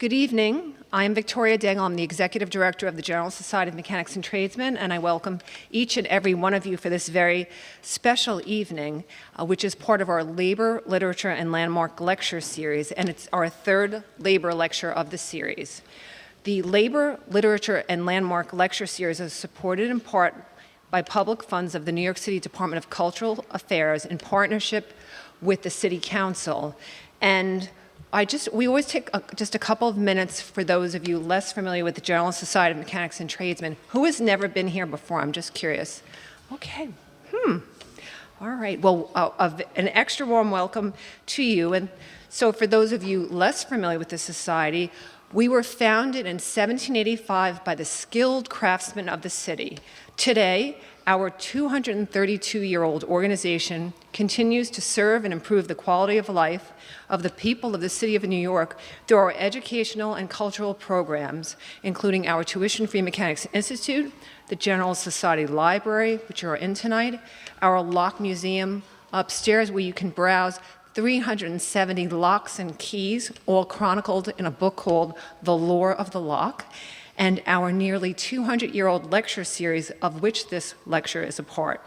Good evening. I am Victoria Dengel. I'm the Executive Director of the General Society of Mechanics and Tradesmen, and I welcome each and every one of you for this very special evening, which is part of our Labor, Literature, and Landmark Lecture Series, and it's our third labor lecture of the series. The Labor, Literature, and Landmark Lecture Series is supported in part by public funds of the New York City Department of Cultural Affairs in partnership with the City Council. And we always take just a couple of minutes for those of you less familiar with the General Society of Mechanics and Tradesmen. Who has never been here before? I'm just curious. Okay. All right. Well, an extra warm welcome to you. And so for those of you less familiar with the society, we were founded in 1785 by the skilled craftsmen of the city. Today, our 232-year-old organization continues to serve and improve the quality of life of the people of the City of New York through our educational and cultural programs, including our tuition-free Mechanics Institute, the General Society Library, which you're in tonight, our lock museum upstairs where you can browse 370 locks and keys, all chronicled in a book called The Lore of the Lock, and our nearly 200-year-old lecture series, of which this lecture is a part.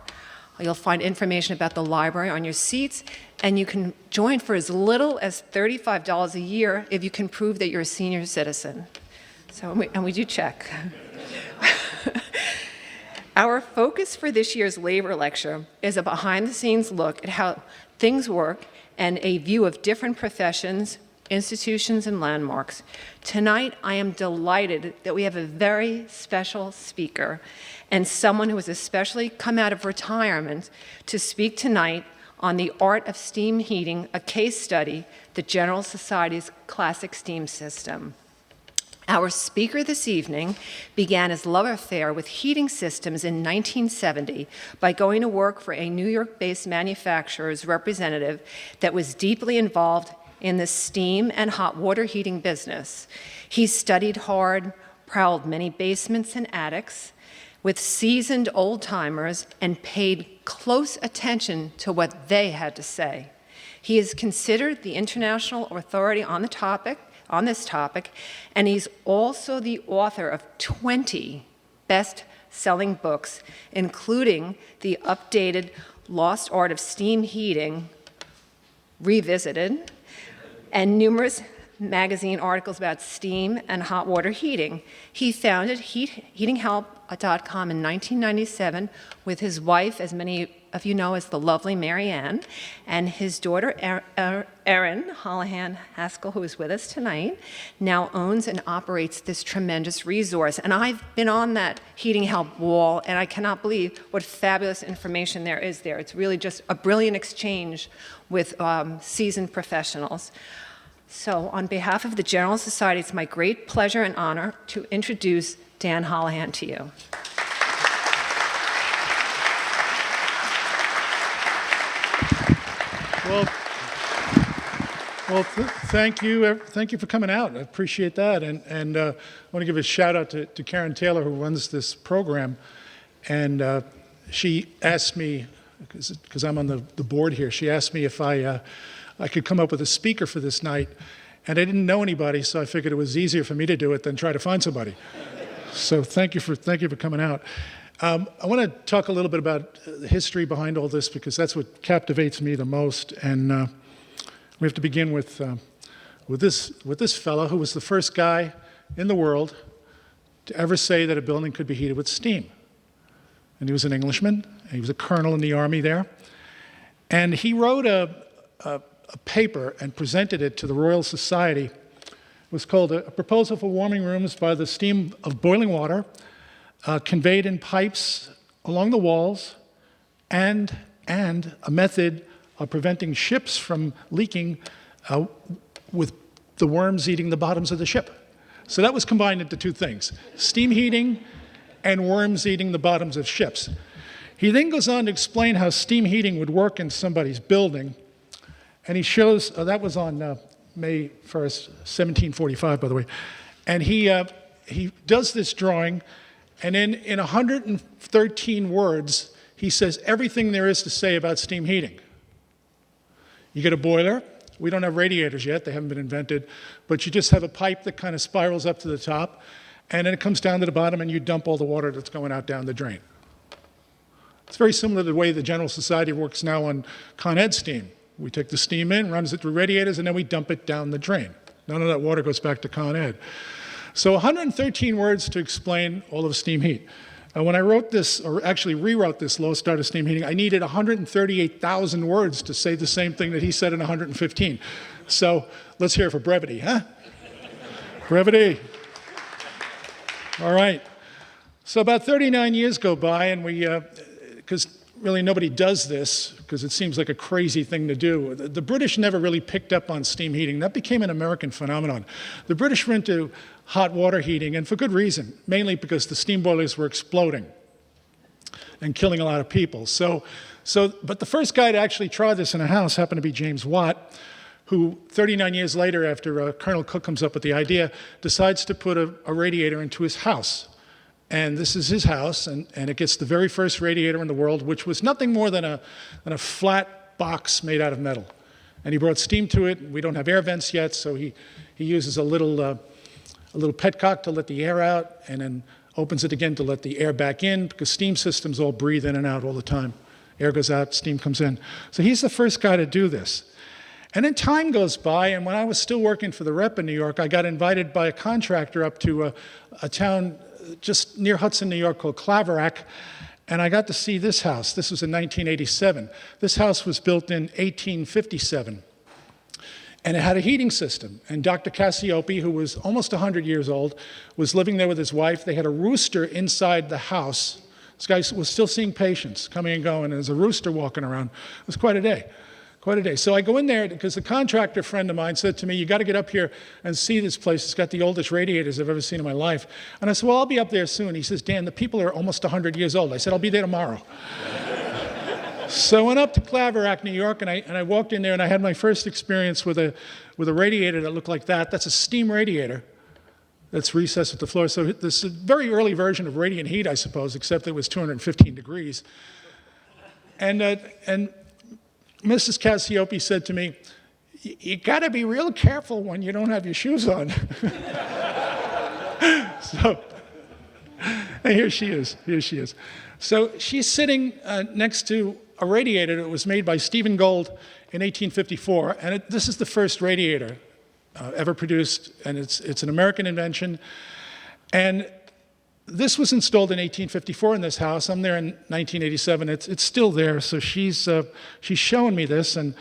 You'll find information about the library on your seats, and you can join for as little as $35 a year if you can prove that you're a senior citizen. And we do check. Our focus for this year's labor lecture is a behind-the-scenes look at how things work and a view of different professions, institutions, and landmarks. Tonight, I am delighted that we have a very special speaker and someone who has especially come out of retirement to speak tonight on the art of steam heating, a case study, the General Society's classic steam system. Our speaker this evening began his love affair with heating systems in 1970 by going to work for a New York-based manufacturer's representative that was deeply involved in the steam and hot water heating business. He studied hard, prowled many basements and attics with seasoned old-timers and paid close attention to what they had to say. He is considered the international authority on this topic, and he's also the author of 20 best-selling books, including the updated Lost Art of Steam Heating, Revisited, and numerous magazine articles about steam and hot water heating. He founded heatinghelp.com in 1997 with his wife, as many of you know as the lovely Mary Ann, and his daughter Erin Holohan Haskell, who is with us tonight, now owns and operates this tremendous resource. And I've been on that Heating Help wall, and I cannot believe what fabulous information there is there. It's really just a brilliant exchange with seasoned professionals. So on behalf of the General Society, it's my great pleasure and honor to introduce Dan Holohan to you. Well, thank you. Thank you for coming out. I appreciate that. And I want to give a shout out to Karen Taylor, who runs this program. And she asked me, because I'm on the board here, she asked me if I could come up with a speaker for this night. And I didn't know anybody, so I figured it was easier for me to do it than try to find somebody. So thank you for coming out. I want to talk a little bit about the history behind all this, because that's what captivates me the most. And we have to begin with this fellow who was the first guy in the world to ever say that a building could be heated with steam. And he was an Englishman, and he was a colonel in the army there. And he wrote a paper and presented it to the Royal Society. It was called A Proposal for Warming Rooms by the Steam of Boiling Water, conveyed in pipes along the walls, and a method of preventing ships from leaking with the worms eating the bottoms of the ship. So that was combined into two things: steam heating and worms eating the bottoms of ships. He then goes on to explain how steam heating would work in somebody's building, and he shows, that was on May 1st, 1745, by the way, and he does this drawing, and in 113 words, he says everything there is to say about steam heating. You get a boiler We don't have radiators yet. They haven't been invented. But you just have a pipe that kind of spirals up to the top, and then it comes down to the bottom, and you dump all the water that's going out down the drain. It's very similar to the way the General Society works now on Con Ed steam. We take the steam in, runs it through radiators, and then we dump it down the drain. None of that water goes back to Con Ed. So 113 words to explain all of steam heat. When I wrote this, or actually rewrote this low start of steam heating, I needed 138,000 words to say the same thing that he said in 115. So let's hear it for brevity, huh? Brevity. All right. So about 39 years go by, and we, because really nobody does this, because it seems like a crazy thing to do. The British never really picked up on steam heating. That became an American phenomenon. The British were into hot water heating, and for good reason, mainly because the steam boilers were exploding and killing a lot of people. But the first guy to actually try this in a house happened to be James Watt, who 39 years later, after Colonel Cook comes up with the idea, decides to put a radiator into his house. And this is his house, and it gets the very first radiator in the world, which was nothing more than a flat box made out of metal. And he brought steam to it. We don't have air vents yet, so he uses a little petcock to let the air out, and then opens it again to let the air back in, because steam systems all breathe in and out all the time. Air goes out, steam comes in. So he's the first guy to do this. And then time goes by, and when I was still working for the rep in New York, I got invited by a contractor up to a town just near Hudson, New York, called Claverack, and I got to see this house. This was in 1987. This house was built in 1857, and it had a heating system. And Dr. Cassiope, who was almost 100 years old, was living there with his wife. They had a rooster inside the house. This guy was still seeing patients coming and going, and there's a rooster walking around. It was quite a day. Quite a day. So I go in there because the contractor friend of mine said to me, you got to get up here and see this place. It's got the oldest radiators I've ever seen in my life. And I said, well, I'll be up there soon. He says, Dan, the people are almost 100 years old. I said, I'll be there tomorrow. So I went up to Claverack, New York, and I walked in there, and I had my first experience with a radiator that looked like that. That's a steam radiator that's recessed at the floor. So this is a very early version of radiant heat, I suppose, except it was 215 degrees. And Mrs. Cassiope said to me, you got to be real careful when you don't have your shoes on. So, and here she is. So she's sitting next to a radiator that was made by Stephen Gould in 1854, and this is the first radiator ever produced, and it's an American invention. And this was installed in 1854 in this house. I'm there in 1987. It's still there. So she's showing me this, and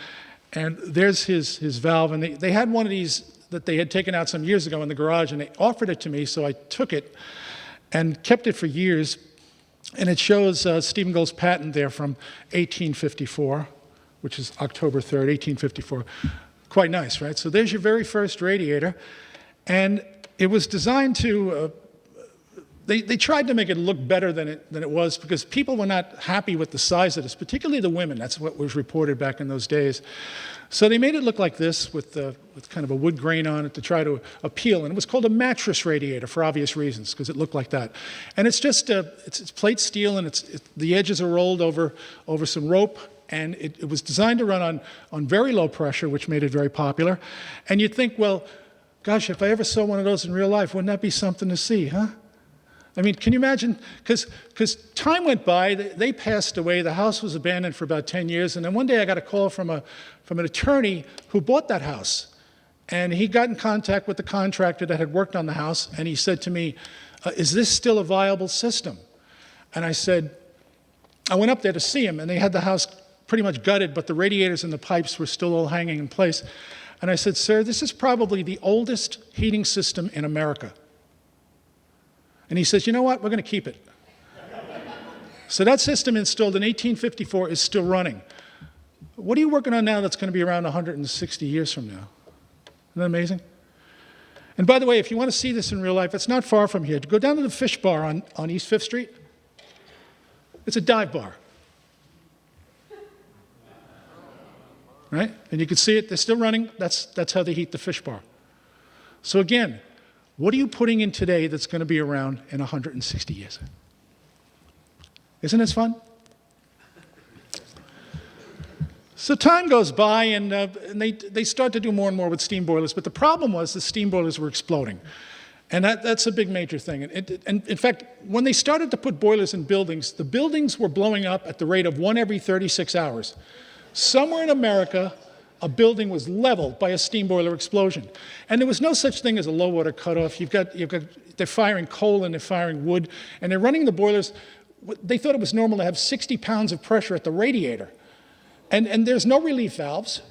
there's his valve. And they had one of these that they had taken out some years ago in the garage, and they offered it to me. So I took it and kept it for years. And it shows Stephen Gould's patent there from 1854, which is October 3rd, 1854. Quite nice, right? So there's your very first radiator, and it was designed to. They tried to make it look better than it was, because people were not happy with the size of this, particularly the women. That's what was reported back in those days. So they made it look like this with kind of a wood grain on it to try to appeal. And it was called a mattress radiator for obvious reasons, because it looked like that. And it's just it's plate steel, and the edges are rolled over some rope. And it was designed to run on very low pressure, which made it very popular. And you'd think, well, gosh, if I ever saw one of those in real life, wouldn't that be something to see, huh? I mean, can you imagine? Because time went by, they passed away, the house was abandoned for about 10 years, and then one day I got a call from an attorney who bought that house. And he got in contact with the contractor that had worked on the house, and he said to me, is this still a viable system? And I said, I went up there to see him, and they had the house pretty much gutted, but the radiators and the pipes were still all hanging in place. And I said, sir, this is probably the oldest heating system in America. And he says, you know what, we're going to keep it. So that system installed in 1854 is still running. What are you working on now that's going to be around 160 years from now? Isn't that amazing? And by the way, if you want to see this in real life, it's not far from here. Go down to the Fish Bar on East 5th Street. It's a dive bar. Right? And you can see it, they're still running. That's how they heat the Fish Bar. So again, what are you putting in today that's going to be around in 160 years? Isn't this fun? So time goes by, and they start to do more and more with steam boilers. But the problem was the steam boilers were exploding. And that's a big major thing. And in fact, when they started to put boilers in buildings, the buildings were blowing up at the rate of 1 every 36 hours. Somewhere in America, a building was leveled by a steam boiler explosion. And there was no such thing as a low water cutoff. They're firing coal and they're firing wood, and they're running the boilers. They thought it was normal to have 60 pounds of pressure at the radiator. And there's no relief valves.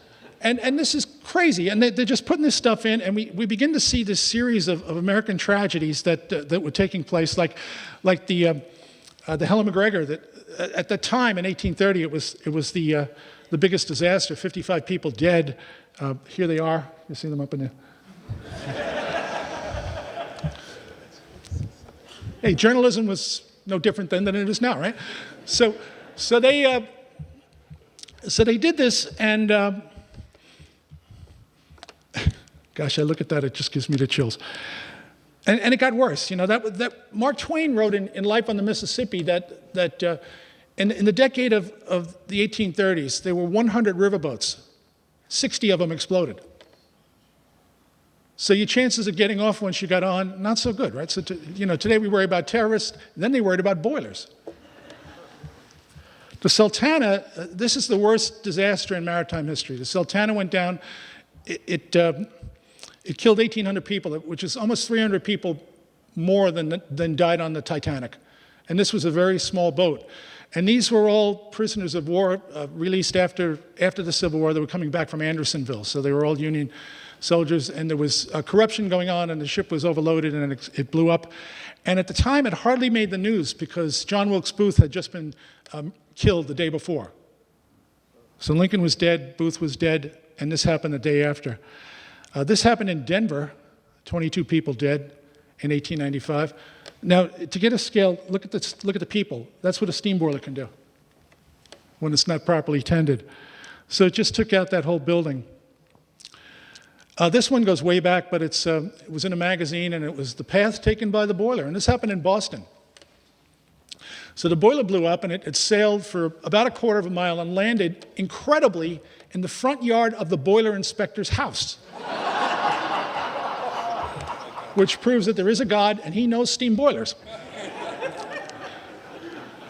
And this is crazy. And they're just putting this stuff in, and we begin to see this series of American tragedies that were taking place, like the Helen McGregor, that at the time in 1830, it was the biggest disaster, 55 people dead. Here they are. You see them up in there. Hey, journalism was no different then than it is now, right? So they did this, and gosh, I look at that, it just gives me the chills. And it got worse. You know, that Mark Twain wrote in Life on the Mississippi that in the decade of the 1830s, there were 100 riverboats. 60 of them exploded. So your chances of getting off once you got on, not so good, right? So today we worry about terrorists, then they worried about boilers. The Sultana, this is the worst disaster in maritime history. The Sultana went down. It killed 1,800 people, which is almost 300 people more than died on the Titanic. And this was a very small boat. And these were all prisoners of war released after the Civil War. They were coming back from Andersonville, so they were all Union soldiers. And there was corruption going on, and the ship was overloaded, and it blew up. And at the time, it hardly made the news because John Wilkes Booth had just been killed the day before. So Lincoln was dead, Booth was dead, and this happened the day after. This happened in Denver, 22 people dead in 1895. Now, to get a scale, look at the people. That's what a steam boiler can do when it's not properly tended. So it just took out that whole building. This one goes way back, but it was in a magazine, and it was the path taken by the boiler. And this happened in Boston. So the boiler blew up, and it sailed for about a quarter of a mile and landed, incredibly, in the front yard of the boiler inspector's house. Which proves that there is a God, and he knows steam boilers.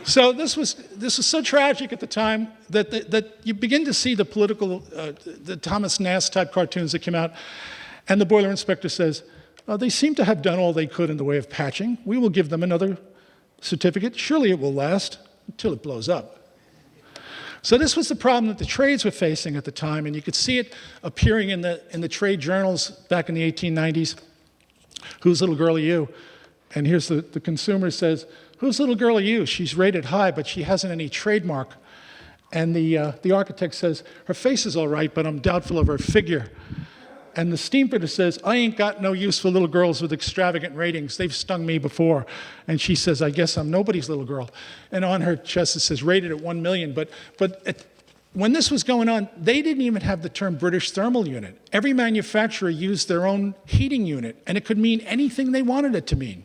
So this was so tragic at the time that you begin to see the political, the Thomas Nast type cartoons that came out, and the boiler inspector says, they seem to have done all they could in the way of patching. We will give them another certificate. Surely it will last until it blows up. So this was the problem that the trades were facing at the time, and you could see it appearing in the trade journals back in the 1890s. Whose little girl are you? And here's the consumer says, whose little girl are you? She's rated high, but she hasn't any trademark. And the architect says, her face is all right, but I'm doubtful of her figure. And the steamfitter says, I ain't got no use for little girls with extravagant ratings. They've stung me before. And she says, I guess I'm nobody's little girl. And on her chest it says, rated at 1 million. But when this was going on, they didn't even have the term British thermal unit. Every manufacturer used their own heating unit, and it could mean anything they wanted it to mean.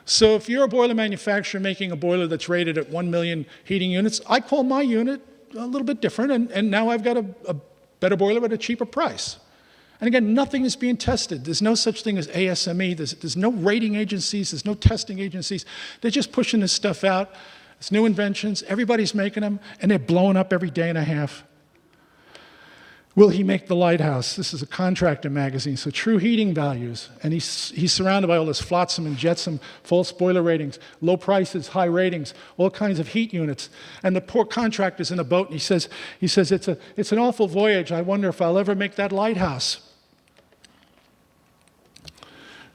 So if you're a boiler manufacturer making a boiler that's rated at 1 million heating units, I call my unit a little bit different, and now I've got a better boiler at a cheaper price. And again, nothing is being tested. There's no such thing as ASME. There's no rating agencies. There's no testing agencies. They're just pushing this stuff out. It's new inventions. Everybody's making them, and they're blowing up every day and a half. Will he make the lighthouse? This is a Contractor magazine, so true heating values. And he's surrounded by all this flotsam and jetsam, false boiler ratings, low prices, high ratings, all kinds of heat units. And the poor contractor's in a boat, and he says it's an awful voyage. I wonder if I'll ever make that lighthouse.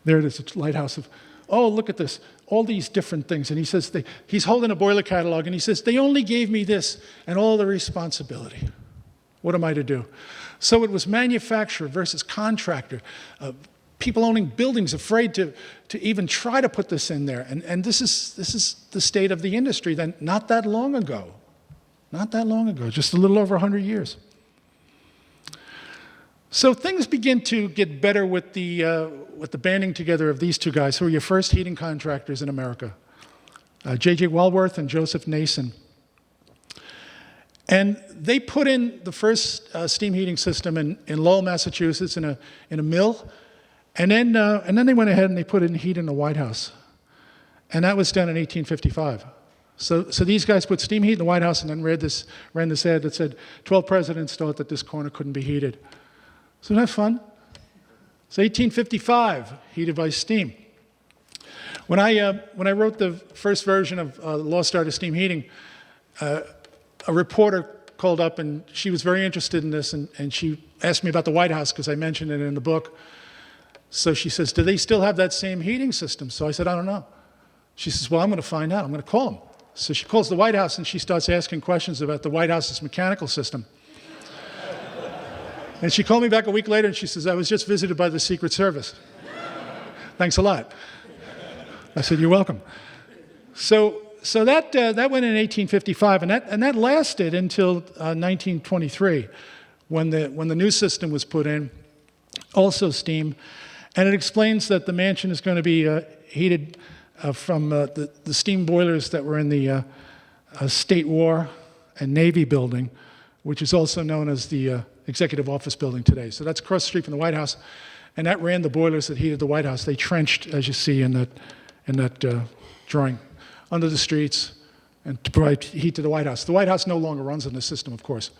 There it is, a lighthouse of, oh, look at this, all these different things. And he says, he's holding a boiler catalog, and he says, they only gave me this and all the responsibility. What am I to do? So it was manufacturer versus contractor. People owning buildings afraid to even try to put this in there. And this is the state of the industry then, not that long ago. Not that long ago, just a little over 100 years. So things begin to get better with the banding together of these two guys, who were your first heating contractors in America, J.J. Walworth and Joseph Nason. And they put in the first steam heating system in Lowell, Massachusetts, in a mill, and then they went ahead and they put in heat in the White House, and that was done in 1855. So these guys put steam heat in the White House and then ran this ad that said 12 presidents thought that this corner couldn't be heated. So isn't that fun? So 1855, heated by steam. When I wrote the first version of Lost Art of Steam Heating, a reporter called up, and she was very interested in this, and she asked me about the White House because I mentioned it in the book. So she says, do they still have that same heating system? So I said, I don't know. She says, well, I'm going to find out. I'm going to call them. So she calls the White House, and she starts asking questions about the White House's mechanical system. And she called me back a week later, and she says, I was just visited by the Secret Service. Thanks a lot. I said, you're welcome. So that went in 1855, and that lasted until 1923, when the new system was put in, also steam, and it explains that the mansion is going to be heated from the steam boilers that were in the State War and Navy building, which is also known as the Executive Office building today. So that's across the street from the White House, and that ran the boilers that heated the White House. They trenched, as you see in that drawing, under the streets and to provide heat to the White House. The White House no longer runs on this system, of course.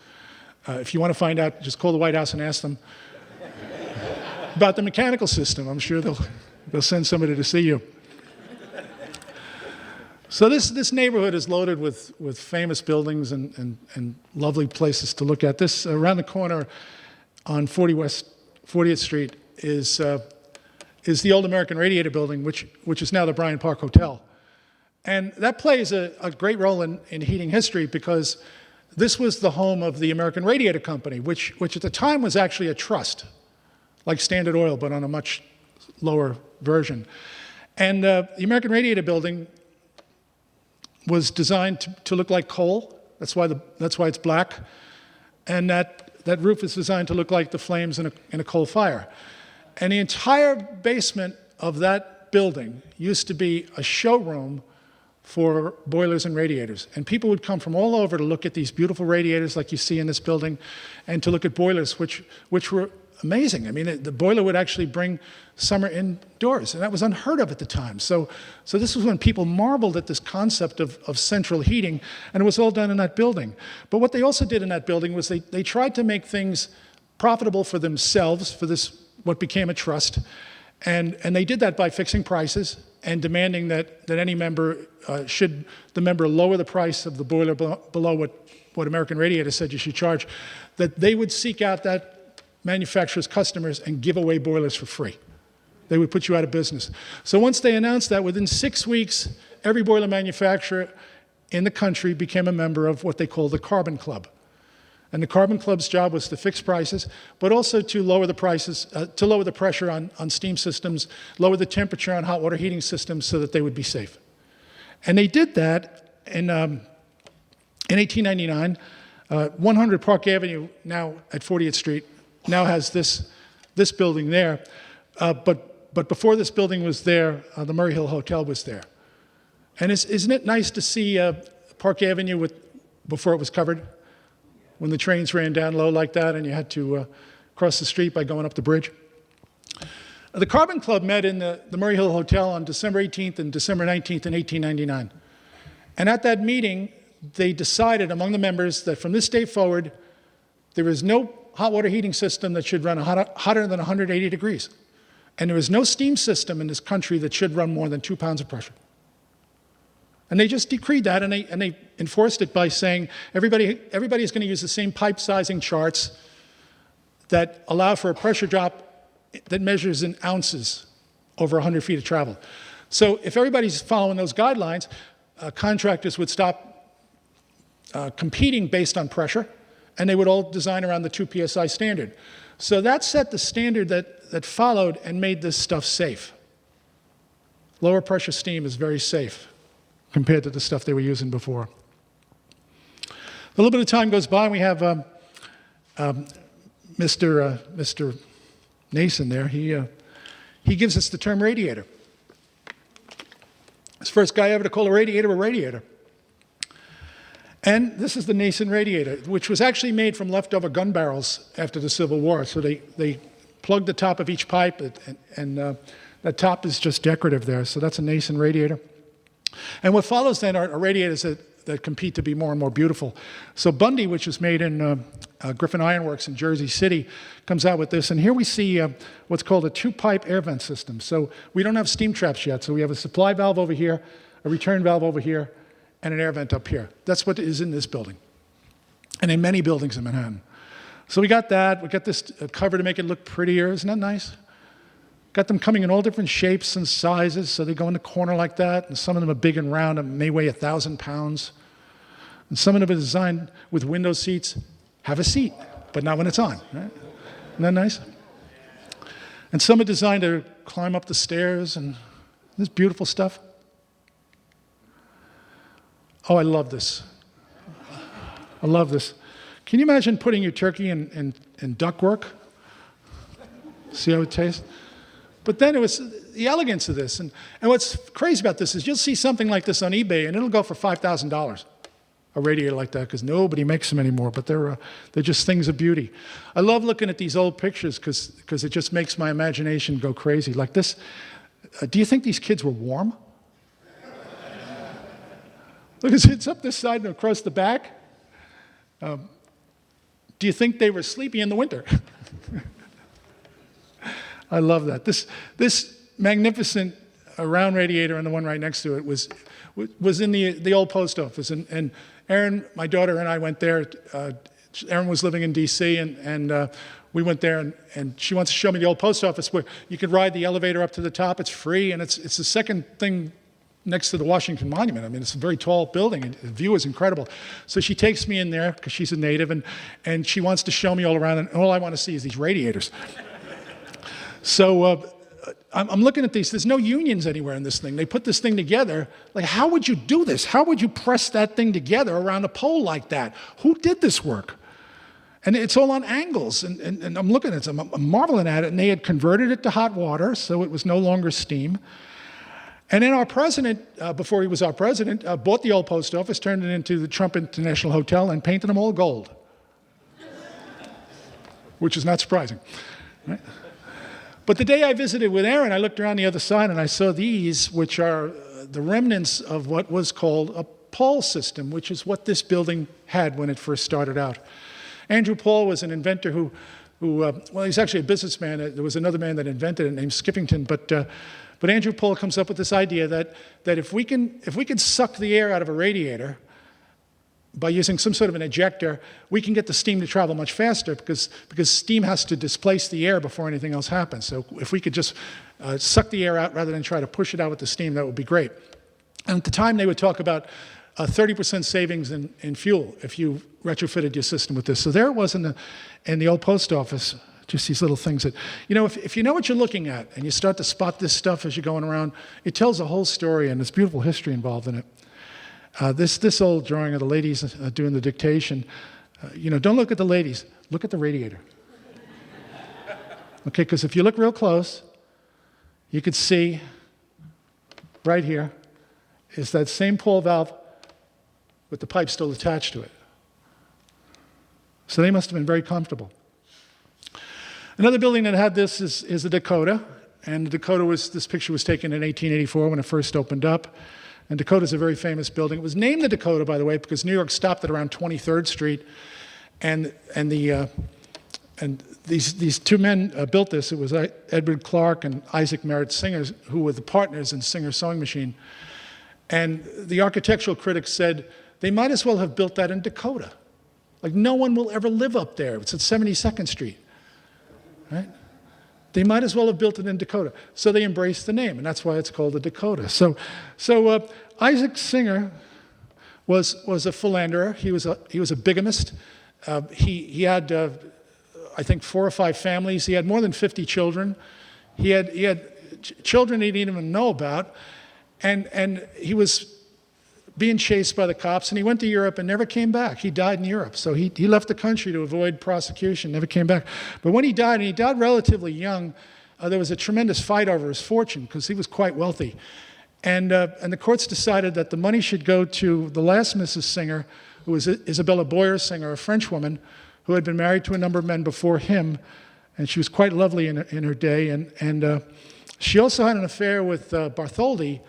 If you want to find out, just call the White House and ask them about the mechanical system. I'm sure they'll send somebody to see you. So this neighborhood is loaded with famous buildings and lovely places to look at. This around the corner on 40th Street is the old American Radiator building, which is now the Bryant Park Hotel. And that plays a great role in heating history because this was the home of the American Radiator Company, which at the time was actually a trust, like Standard Oil, but on a much lower version. And the American Radiator building was designed to look like coal. That's why it's black. And that roof is designed to look like the flames in a coal fire. And the entire basement of that building used to be a showroom for boilers and radiators. And people would come from all over to look at these beautiful radiators like you see in this building and to look at boilers, which were amazing. I mean, the boiler would actually bring summer indoors, and that was unheard of at the time. So this was when people marveled at this concept of central heating, and it was all done in that building. But what they also did in that building was they tried to make things profitable for themselves, for this what became a trust, and they did that by fixing prices and demanding that any member, should the member lower the price of the boiler below what American Radiator said you should charge, that they would seek out that manufacturer's customers and give away boilers for free. They would put you out of business. So once they announced that, within 6 weeks, every boiler manufacturer in the country became a member of what they call the Carbon Club. And the Carbon Club's job was to fix prices, but also to lower the prices, to lower the pressure on steam systems, lower the temperature on hot water heating systems so that they would be safe. And they did that in 1899. 100 Park Avenue, now at 40th Street, now has this building there. But before this building was there, the Murray Hill Hotel was there. And isn't it nice to see Park Avenue before it was covered? When the trains ran down low like that and you had to cross the street by going up the bridge. The Carbon Club met in the Murray Hill Hotel on December 18th and December 19th in 1899. And at that meeting, they decided among the members that from this day forward, there is no hot water heating system that should run hotter than 180 degrees. And there is no steam system in this country that should run more than 2 pounds of pressure. And they just decreed that, and they enforced it by saying everybody is going to use the same pipe sizing charts that allow for a pressure drop that measures in ounces over 100 feet of travel. So if everybody's following those guidelines, contractors would stop competing based on pressure, and they would all design around the 2 PSI standard. So that set the standard that followed and made this stuff safe. Lower pressure steam is very safe compared to the stuff they were using before. A little bit of time goes by, and we have Mr. Nason there. He gives us the term radiator. He's the first guy ever to call a radiator a radiator. And this is the Nason Radiator, which was actually made from leftover gun barrels after the Civil War. So they plugged the top of each pipe, and that top is just decorative there. So that's a Nason Radiator. And what follows then are radiators that compete to be more and more beautiful. So Bundy, which was made in Griffin Ironworks in Jersey City, comes out with this. And here we see what's called a two-pipe air vent system. So we don't have steam traps yet. So we have a supply valve over here, a return valve over here, and an air vent up here. That's what is in this building, and in many buildings in Manhattan. So we got that. We got this cover to make it look prettier. Isn't that nice? Got them coming in all different shapes and sizes, so they go in the corner like that, and some of them are big and round and may weigh 1,000 pounds. And some of them are designed with window seats, have a seat, but not when it's on. Right? Isn't that nice? And some are designed to climb up the stairs, and this beautiful stuff. Oh, I love this. I love this. Can you imagine putting your turkey in ductwork? See how it tastes? But then it was the elegance of this. And what's crazy about this is you'll see something like this on eBay, and it'll go for $5,000, a radiator like that, because nobody makes them anymore. But they're just things of beauty. I love looking at these old pictures because it just makes my imagination go crazy. Like this, do you think these kids were warm? Look, it's up this side and across the back. Do you think they were sleepy in the winter? I love that. This magnificent round radiator and the one right next to it was in the old post office. And Erin, my daughter, and I went there. Erin was living in D.C., and we went there, and she wants to show me the old post office where you could ride the elevator up to the top. It's free, and it's the second thing next to the Washington Monument. I mean, it's a very tall building, and the view is incredible. So she takes me in there, because she's a native, and she wants to show me all around, and all I want to see is these radiators. So I'm looking at these. There's no unions anywhere in this thing. They put this thing together. Like, how would you do this? How would you press that thing together around a pole like that? Who did this work? And it's all on angles, and I'm looking at it, I'm marveling at it, and they had converted it to hot water, so it was no longer steam. And then our president, before he was our president, bought the old post office, turned it into the Trump International Hotel, and painted them all gold, which is not surprising. Right? But the day I visited with Erin, I looked around the other side, and I saw these, which are the remnants of what was called a pole system, which is what this building had when it first started out. Andrew Paul was an inventor who well, he's actually a businessman. There was another man that invented it named Skippington, but Andrew Paul comes up with this idea that if we can suck the air out of a radiator by using some sort of an ejector, we can get the steam to travel much faster because steam has to displace the air before anything else happens. So if we could just suck the air out rather than try to push it out with the steam, that would be great. And at the time, they would talk about 30% savings in fuel if you retrofitted your system with this. So there it was in the old post office. Just these little things that, if you know what you're looking at and you start to spot this stuff as you're going around, it tells a whole story, and there's beautiful history involved in it. This old drawing of the ladies doing the dictation, don't look at the ladies, look at the radiator. Okay, because if you look real close, you could see right here is that same pull valve with the pipe still attached to it. So they must have been very comfortable. Another building that had this is the Dakota, and the Dakota this picture was taken in 1884 when it first opened up. And Dakota is a very famous building. It was named the Dakota, by the way, because New York stopped at around 23rd Street, and these two men built this. It was Edward Clark and Isaac Merritt Singer, who were the partners in Singer Sewing Machine. And the architectural critics said they might as well have built that in Dakota. Like, no one will ever live up there. It's at 72nd Street. Right? They might as well have built it in Dakota. So they embraced the name, and that's why it's called the Dakota. So Isaac Singer was a philanderer. He was a bigamist. He had I think 4 or 5 families. He had more than 50 children. He had children he didn't even know about, and he was being chased by the cops, and he went to Europe and never came back. He died in Europe. So he left the country to avoid prosecution, never came back. But when he died, and he died relatively young, there was a tremendous fight over his fortune because he was quite wealthy. And the courts decided that the money should go to the last Mrs. Singer, who was Isabella Boyer-Singer, a French woman who had been married to a number of men before him, and she was quite lovely in her day. And she also had an affair with Bartholdi,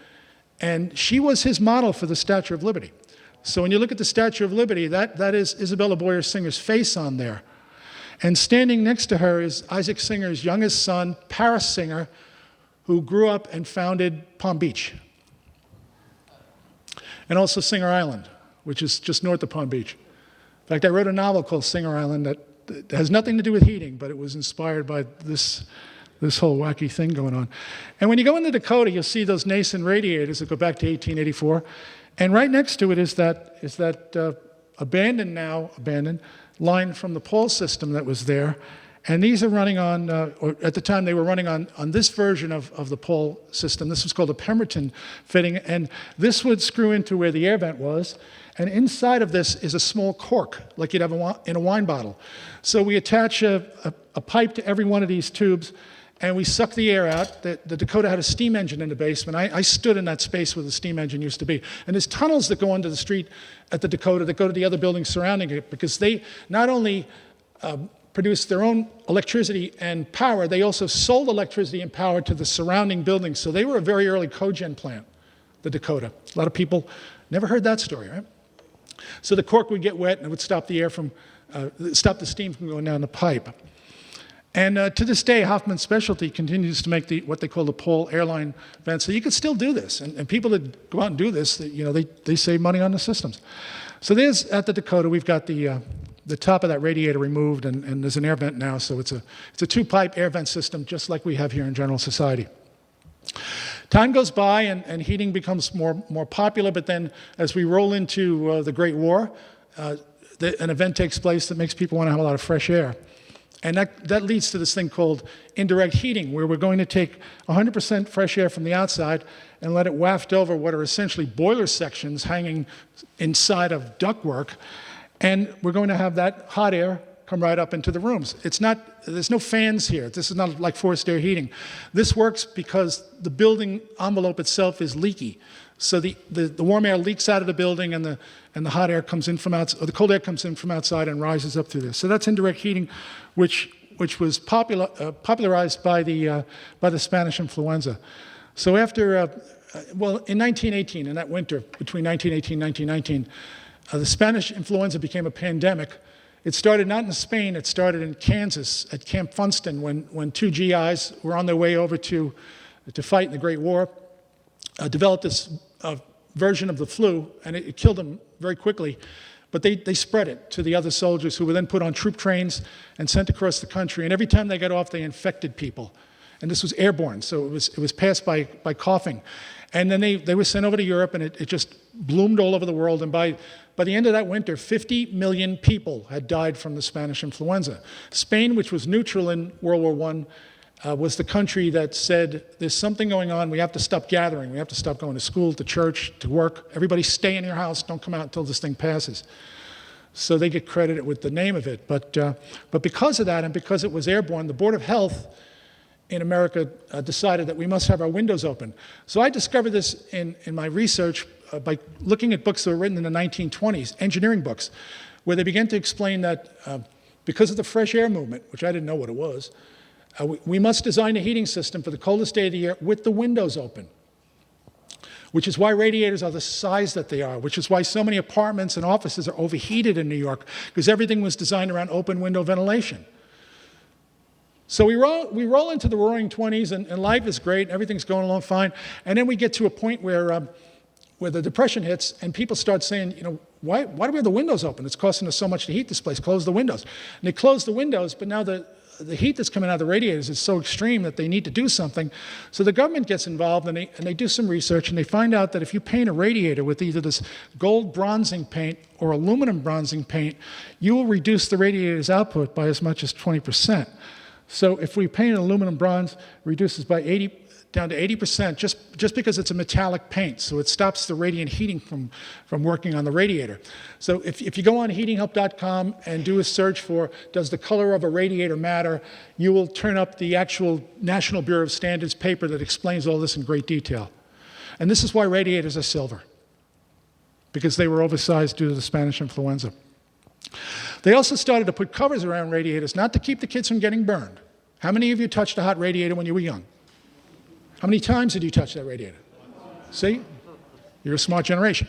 and she was his model for the Statue of Liberty. So when you look at the Statue of Liberty, that is Isabella Boyer-Singer's face on there. And standing next to her is Isaac Singer's youngest son, Paris Singer, who grew up and founded Palm Beach. And also Singer Island, which is just north of Palm Beach. In fact, I wrote a novel called Singer Island that has nothing to do with heating, but it was inspired by this whole wacky thing going on. And when you go into Dakota, you'll see those Nason radiators that go back to 1884. And right next to it is that abandoned line from the pole system that was there. And these are running on, or at the time they were running on this version of the pole system. This was called a Pemberton Fitting. And this would screw into where the air vent was. And inside of this is a small cork, like you'd have in a wine bottle. So we attach a pipe to every one of these tubes, and we suck the air out. The Dakota had a steam engine in the basement. I stood in that space where the steam engine used to be. And there's tunnels that go under the street at the Dakota that go to the other buildings surrounding it, because they not only produced their own electricity and power, they also sold electricity and power to the surrounding buildings. So they were a very early cogen plant, the Dakota. A lot of people never heard that story, right? So the cork would get wet and it would stop the air from, stop the steam from going down the pipe. And to this day, Hoffman Specialty continues to make what they call the pole airline vents. So you can still do this. And people that go out and do this, they save money on the systems. So there's, at the Dakota, we've got the top of that radiator removed, and there's an air vent now. So it's a two-pipe air vent system, just like we have here in General Society. Time goes by and heating becomes more popular, but then as we roll into the Great War, an event takes place that makes people want to have a lot of fresh air. And that leads to this thing called indirect heating, where we're going to take 100% fresh air from the outside and let it waft over what are essentially boiler sections hanging inside of ductwork, and we're going to have that hot air come right up into the rooms. There's no fans here. This is not like forced air heating. This works because the building envelope itself is leaky. So the warm air leaks out of the building, and the hot air comes in from outside, or the cold air comes in from outside and rises up through this. So that's indirect heating, which was popularized by the Spanish influenza. So after, in 1918, in that winter between 1918 and 1919, the Spanish influenza became a pandemic. It started not in Spain, it started in Kansas at Camp Funston when two GIs were on their way over to fight in the Great War, developed this version of the flu, and it killed them very quickly. But they spread it to the other soldiers, who were then put on troop trains and sent across the country. And every time they got off, they infected people. And this was airborne, so it was passed by coughing. And then they were sent over to Europe, and it just bloomed all over the world. And by the end of that winter, 50 million people had died from the Spanish influenza. Spain, which was neutral in World War I, was the country that said, there's something going on, we have to stop gathering, we have to stop going to school, to church, to work. Everybody stay in your house, don't come out until this thing passes. So they get credited with the name of it. But because of that, and because it was airborne, the Board of Health in America decided that we must have our windows open. So I discovered this in my research by looking at books that were written in the 1920s, engineering books, where they began to explain that because of the fresh air movement, which I didn't know what it was, we must design a heating system for the coldest day of the year with the windows open, which is why radiators are the size that they are, which is why so many apartments and offices are overheated in New York, because everything was designed around open window ventilation. So we roll into the roaring 20s, and life is great, everything's going along fine, and then we get to a point where the Depression hits, and people start saying, why do we have the windows open? It's costing us so much to heat this place, close the windows. And they close the windows, but now the heat that's coming out of the radiators is so extreme that they need to do something. So the government gets involved, and they do some research, and they find out that if you paint a radiator with either this gold bronzing paint or aluminum bronzing paint, you will reduce the radiator's output by as much as 20%. So if we paint an aluminum bronze, it reduces by down to 80%, just because it's a metallic paint. So it stops the radiant heating from working on the radiator. So if you go on heatinghelp.com and do a search for, does the color of a radiator matter, you will turn up the actual National Bureau of Standards paper that explains all this in great detail. And this is why radiators are silver, because they were oversized due to the Spanish influenza. They also started to put covers around radiators, not to keep the kids from getting burned. How many of you touched a hot radiator when you were young? How many times did you touch that radiator? See? You're a smart generation.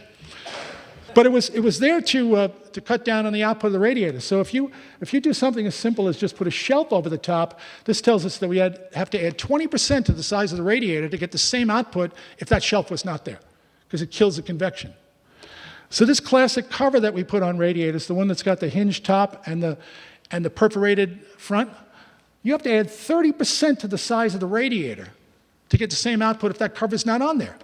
But it was there to cut down on the output of the radiator. So if you do something as simple as just put a shelf over the top, this tells us that we have to add 20% to the size of the radiator to get the same output if that shelf was not there, because it kills the convection. So this classic cover that we put on radiators, the one that's got the hinged top and the perforated front, you have to add 30% to the size of the radiator to get the same output if that cover's not on there.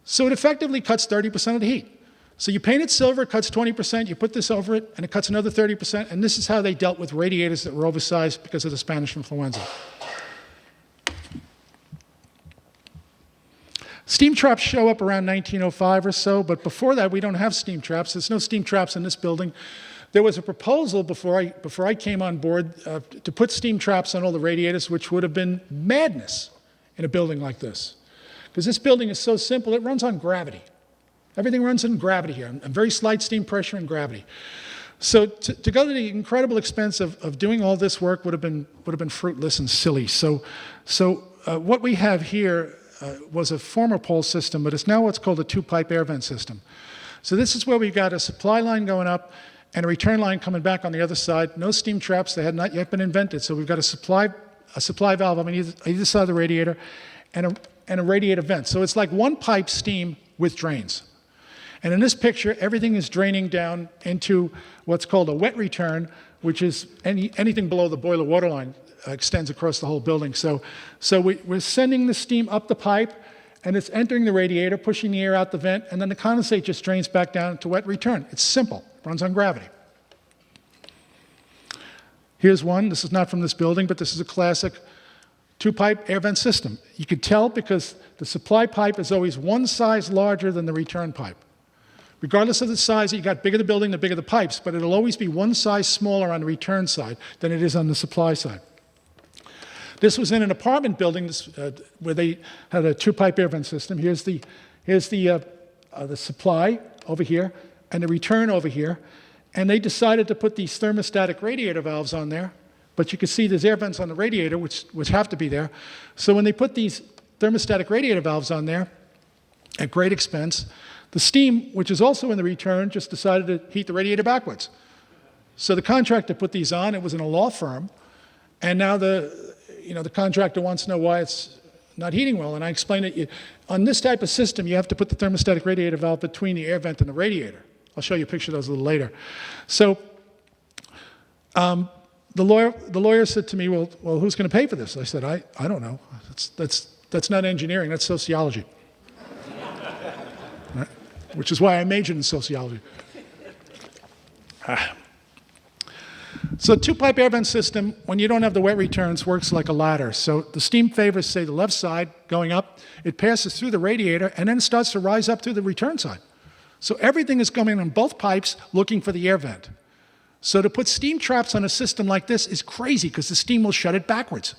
So it effectively cuts 30% of the heat. So you paint it silver, it cuts 20%, you put this over it, and it cuts another 30%, and this is how they dealt with radiators that were oversized because of the Spanish influenza. Steam traps show up around 1905 or so, but before that, we don't have steam traps. There's no steam traps in this building. There was a proposal before I came on board to put steam traps on all the radiators, which would have been madness in a building like this. Because this building is so simple, it runs on gravity. Everything runs in gravity here, and very slight steam pressure and gravity. So to go to the incredible expense of doing all this work would have been fruitless and silly. So what we have here was a former pole system, but it's now what's called a two-pipe air vent system. So this is where we've got a supply line going up and a return line coming back on the other side. No steam traps, they had not yet been invented. So we've got a supply valve on either side of the radiator and a radiator vent. So it's like one pipe steam with drains. And in this picture, everything is draining down into what's called a wet return, which is anything below the boiler waterline extends across the whole building. So we're sending the steam up the pipe, and it's entering the radiator, pushing the air out the vent, and then the condensate just drains back down to wet return. It's simple. It runs on gravity. Here's one. This is not from this building, but this is a classic two-pipe air vent system. You could tell because the supply pipe is always one size larger than the return pipe. Regardless of the size, you got bigger the building, the bigger the pipes, but it'll always be one size smaller on the return side than it is on the supply side. This was in an apartment building where they had a two-pipe air vent system. Here's the supply over here and the return over here, and they decided to put these thermostatic radiator valves on there, but you can see there's air vents on the radiator, which have to be there. So when they put these thermostatic radiator valves on there, at great expense, the steam, which is also in the return, just decided to heat the radiator backwards. So the contractor put these on. It was in a law firm. And now the contractor wants to know why it's not heating well. And I explained it. On this type of system, you have to put the thermostatic radiator valve between the air vent and the radiator. I'll show you a picture of those a little later. So the lawyer said to me, well, who's going to pay for this? I said, I don't know. That's not engineering. That's sociology. Right? Which is why I majored in sociology. So two-pipe air vent system, when you don't have the wet returns, works like a ladder. So the steam favors, say, the left side going up. It passes through the radiator, and then it starts to rise up through the return side. So everything is coming on both pipes looking for the air vent. So to put steam traps on a system like this is crazy because the steam will shut it backwards.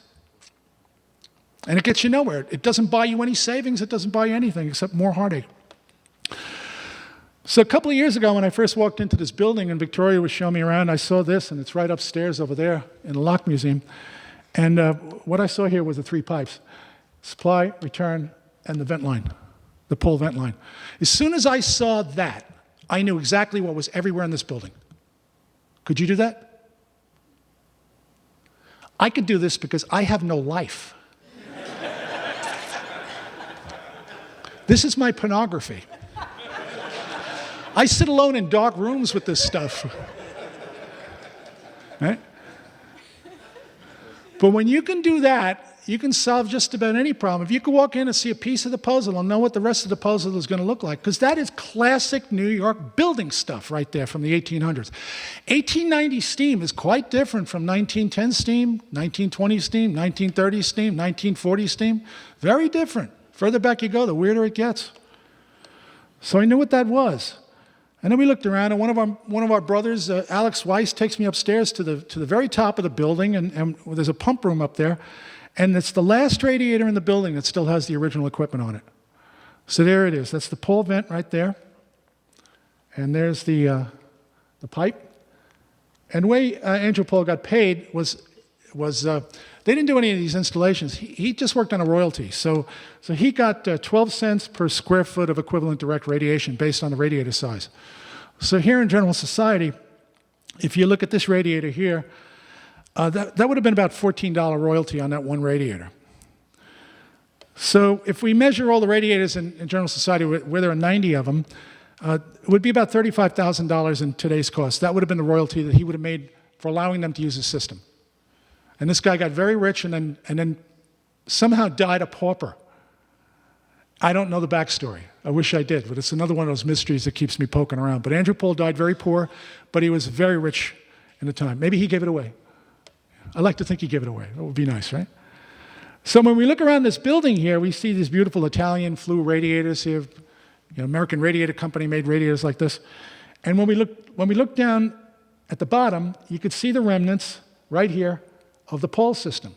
And it gets you nowhere. It doesn't buy you any savings. It doesn't buy you anything except more heartache. So a couple of years ago, when I first walked into this building and Victoria was showing me around, I saw this, and it's right upstairs over there in the Lock Museum. And what I saw here was the three pipes: supply, return, and the vent line, the pole vent line. As soon as I saw that, I knew exactly what was everywhere in this building. Could you do that? I could do this because I have no life. This is my pornography. I sit alone in dark rooms with this stuff. Right? But when you can do that, you can solve just about any problem. If you can walk in and see a piece of the puzzle and know what the rest of the puzzle is going to look like, because that is classic New York building stuff right there from the 1800s. 1890 steam is quite different from 1910 steam, 1920 steam, 1930 steam, 1940 steam. Very different. Further back you go, the weirder it gets. So I knew what that was. And then we looked around, and one of our brothers, Alex Weiss, takes me upstairs to the very top of the building, and there's a pump room up there, and it's the last radiator in the building that still has the original equipment on it. So there it is. That's the pole vent right there. And there's the pipe. And the way Andrew Paul got paid was they didn't do any of these installations. He just worked on a royalty. So he got 12 cents per square foot of equivalent direct radiation based on the radiator size. So here in General Society, if you look at this radiator here, that would have been about $14 royalty on that one radiator. So if we measure all the radiators in General Society, where there are 90 of them, it would be about $35,000 in today's cost. That would have been the royalty that he would have made for allowing them to use the system. And this guy got very rich and then somehow died a pauper. I don't know the backstory. I wish I did, but it's another one of those mysteries that keeps me poking around. But Andrew Paul died very poor, but he was very rich in the time. Maybe he gave it away. I like to think he gave it away. That would be nice, right? So when we look around this building here, we see these beautiful Italian flue radiators here. American Radiator Company made radiators like this. And when we look down at the bottom, you could see the remnants right here of the Paul system.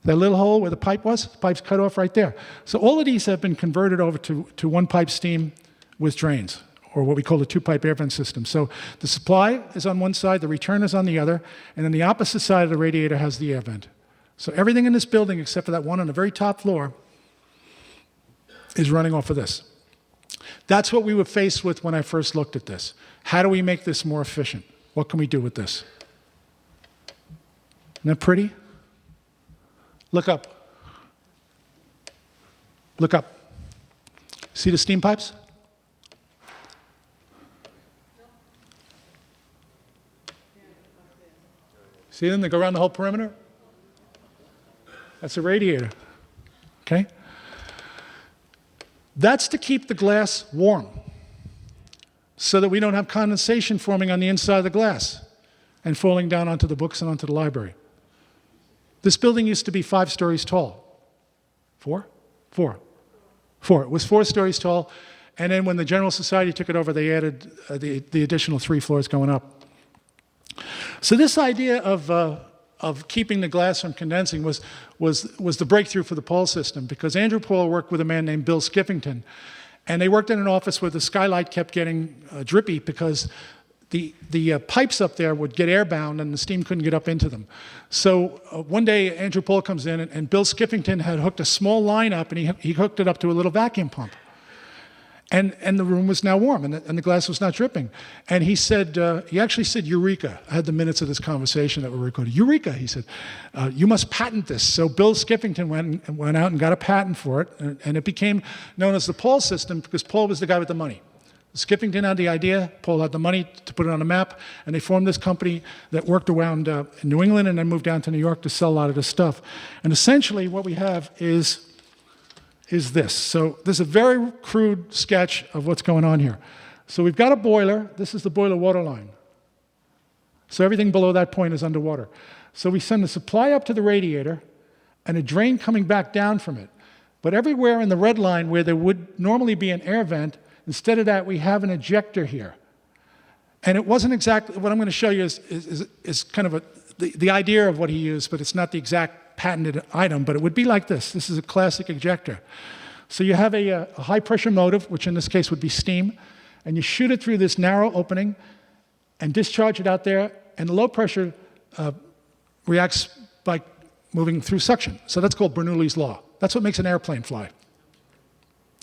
That little hole where the pipe was, the pipe's cut off right there. So all of these have been converted over to one-pipe steam with drains, or what we call a two-pipe air vent system. So the supply is on one side, the return is on the other, and then the opposite side of the radiator has the air vent. So everything in this building, except for that one on the very top floor, is running off of this. That's what we were faced with when I first looked at this. How do we make this more efficient? What can we do with this? Isn't that pretty? Look up. Look up. See the steam pipes? See them? They go around the whole perimeter? That's a radiator. Okay? That's to keep the glass warm so that we don't have condensation forming on the inside of the glass and falling down onto the books and onto the library. This building used to be 5 stories tall. 4? 4. 4. It was 4 stories tall, and then when the General Society took it over, they added the additional 3 floors going up. So this idea of keeping the glass from condensing was the breakthrough for the Paul system, because Andrew Paul worked with a man named Bill Skiffington, and they worked in an office where the skylight kept getting drippy because the pipes up there would get airbound and the steam couldn't get up into them. So one day Andrew Paul comes in and Bill Skiffington had hooked a small line up and he hooked it up to a little vacuum pump. And the room was now warm and the glass was not dripping. And he said, he actually said, "Eureka." I had the minutes of this conversation that were recorded. "Eureka," he said, "you must patent this." So Bill Skiffington went out and got a patent for it, and it became known as the Paul system because Paul was the guy with the money. Skiffington had the idea, Paul had the money to put it on a map, and they formed this company that worked around New England and then moved down to New York to sell a lot of this stuff. And essentially what we have is this. So this is a very crude sketch of what's going on here. So we've got a boiler. This is the boiler water line. So everything below that point is underwater. So we send the supply up to the radiator and a drain coming back down from it. But everywhere in the red line where there would normally be an air vent, instead of that, we have an ejector here. And it wasn't exactly, what I'm going to show you is kind of the idea of what he used, but it's not the exact patented item, but it would be like this. This is a classic ejector. So you have a high pressure motive, which in this case would be steam, and you shoot it through this narrow opening and discharge it out there, and the low pressure reacts by moving through suction. So that's called Bernoulli's law. That's what makes an airplane fly.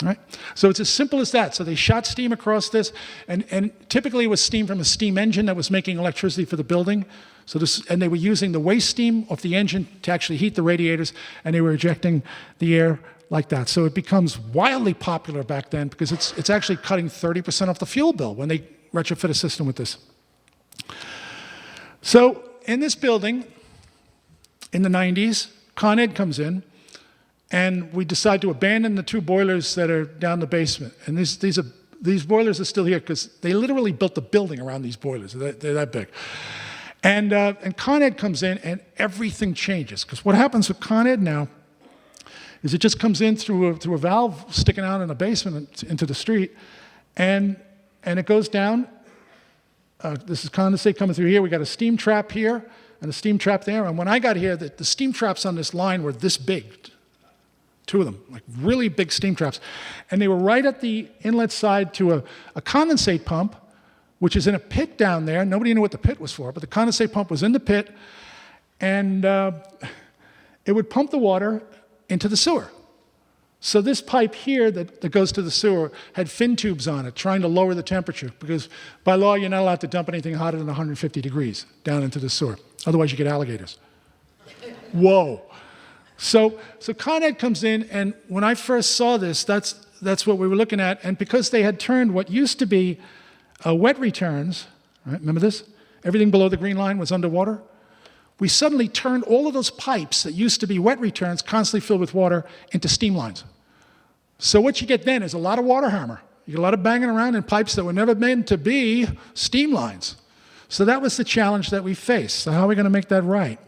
Right? So it's as simple as that. So they shot steam across this, and typically it was steam from a steam engine that was making electricity for the building. So and they were using the waste steam of the engine to actually heat the radiators, and they were ejecting the air like that. So it becomes wildly popular back then because it's actually cutting 30% off the fuel bill when they retrofit a system with this. So in this building, in the 90s, Con Ed comes in, and we decide to abandon the 2 boilers that are down the basement. And these boilers are still here because they literally built the building around these boilers. They're that big. And Con Ed comes in, and everything changes. Because what happens with Con Ed now is it just comes in through a valve sticking out in the basement into the street, and it goes down. This is condensate coming through here. We got a steam trap here and a steam trap there. And when I got here, the steam traps on this line were this big. two of them, like really big steam traps. And they were right at the inlet side to a condensate pump, which is in a pit down there. Nobody knew what the pit was for, but the condensate pump was in the pit, and it would pump the water into the sewer. So this pipe here that goes to the sewer had fin tubes on it, trying to lower the temperature, because by law, you're not allowed to dump anything hotter than 150 degrees down into the sewer. Otherwise, you get alligators. Whoa. So Con Ed comes in, and when I first saw this, that's what we were looking at. And because they had turned what used to be wet returns, right? Remember this? Everything below the green line was underwater. We suddenly turned all of those pipes that used to be wet returns, constantly filled with water, into steam lines. So what you get then is a lot of water hammer. You get a lot of banging around in pipes that were never meant to be steam lines. So that was the challenge that we faced. So how are we going to make that right?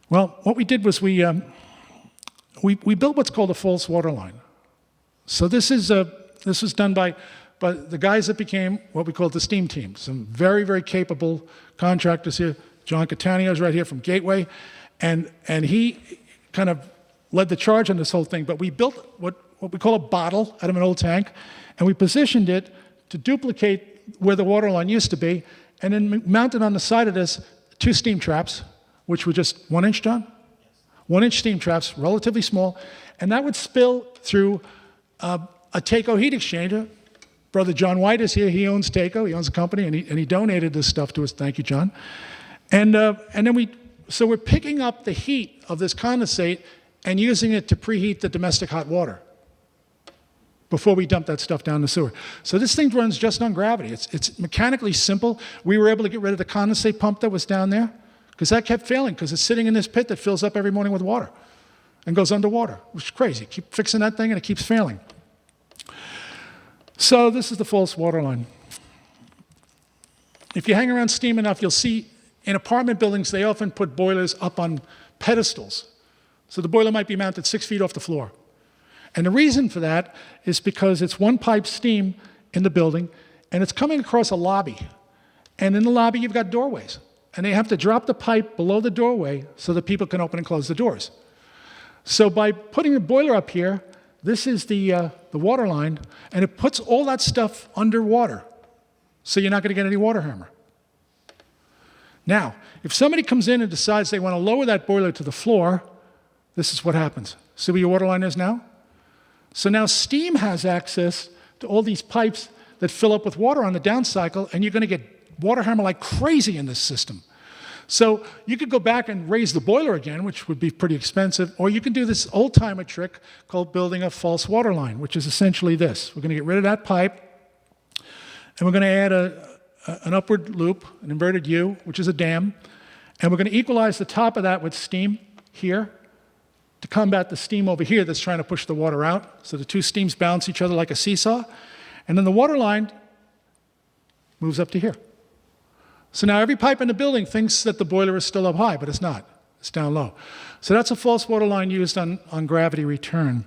Well, what we did was we built what's called a false water line. So this was done by the guys that became what we call the steam team. Some very, very capable contractors here. John Catania is right here from Gateway, and he kind of led the charge on this whole thing. But we built what we call a bottle out of an old tank, and we positioned it to duplicate where the water line used to be, and then mounted on the side of this 2 steam traps, which were just 1 inch, John? 1 inch steam traps, relatively small, and that would spill through a Taco heat exchanger. Brother John White is here. He owns Taco. He owns a company, and he donated this stuff to us. Thank you, John. And then we're picking up the heat of this condensate and using it to preheat the domestic hot water before we dump that stuff down the sewer. So this thing runs just on gravity. It's mechanically simple. We were able to get rid of the condensate pump that was down there because that kept failing because it's sitting in this pit that fills up every morning with water and goes underwater, which is crazy. Keep fixing that thing and it keeps failing. So this is the false water line. If you hang around steam enough, you'll see in apartment buildings, they often put boilers up on pedestals. So the boiler might be mounted 6 feet off the floor. And the reason for that is because it's one pipe steam in the building, and it's coming across a lobby. And in the lobby, you've got doorways. And they have to drop the pipe below the doorway so that people can open and close the doors. So by putting the boiler up here, this is the water line, and it puts all that stuff underwater. So you're not going to get any water hammer. Now, if somebody comes in and decides they want to lower that boiler to the floor, this is what happens. See where your water line is now? So now steam has access to all these pipes that fill up with water on the down cycle, and you're going to get water hammer like crazy in this system. So you could go back and raise the boiler again, which would be pretty expensive, or you can do this old-timer trick called building a false water line, which is essentially this. We're going to get rid of that pipe, and we're going to add an upward loop, an inverted U, which is a dam, and we're going to equalize the top of that with steam here to combat the steam over here that's trying to push the water out. So the 2 steams balance each other like a seesaw, and then the water line moves up to here. So now every pipe in the building thinks that the boiler is still up high, but it's not. It's down low. So that's a false water line used on gravity return.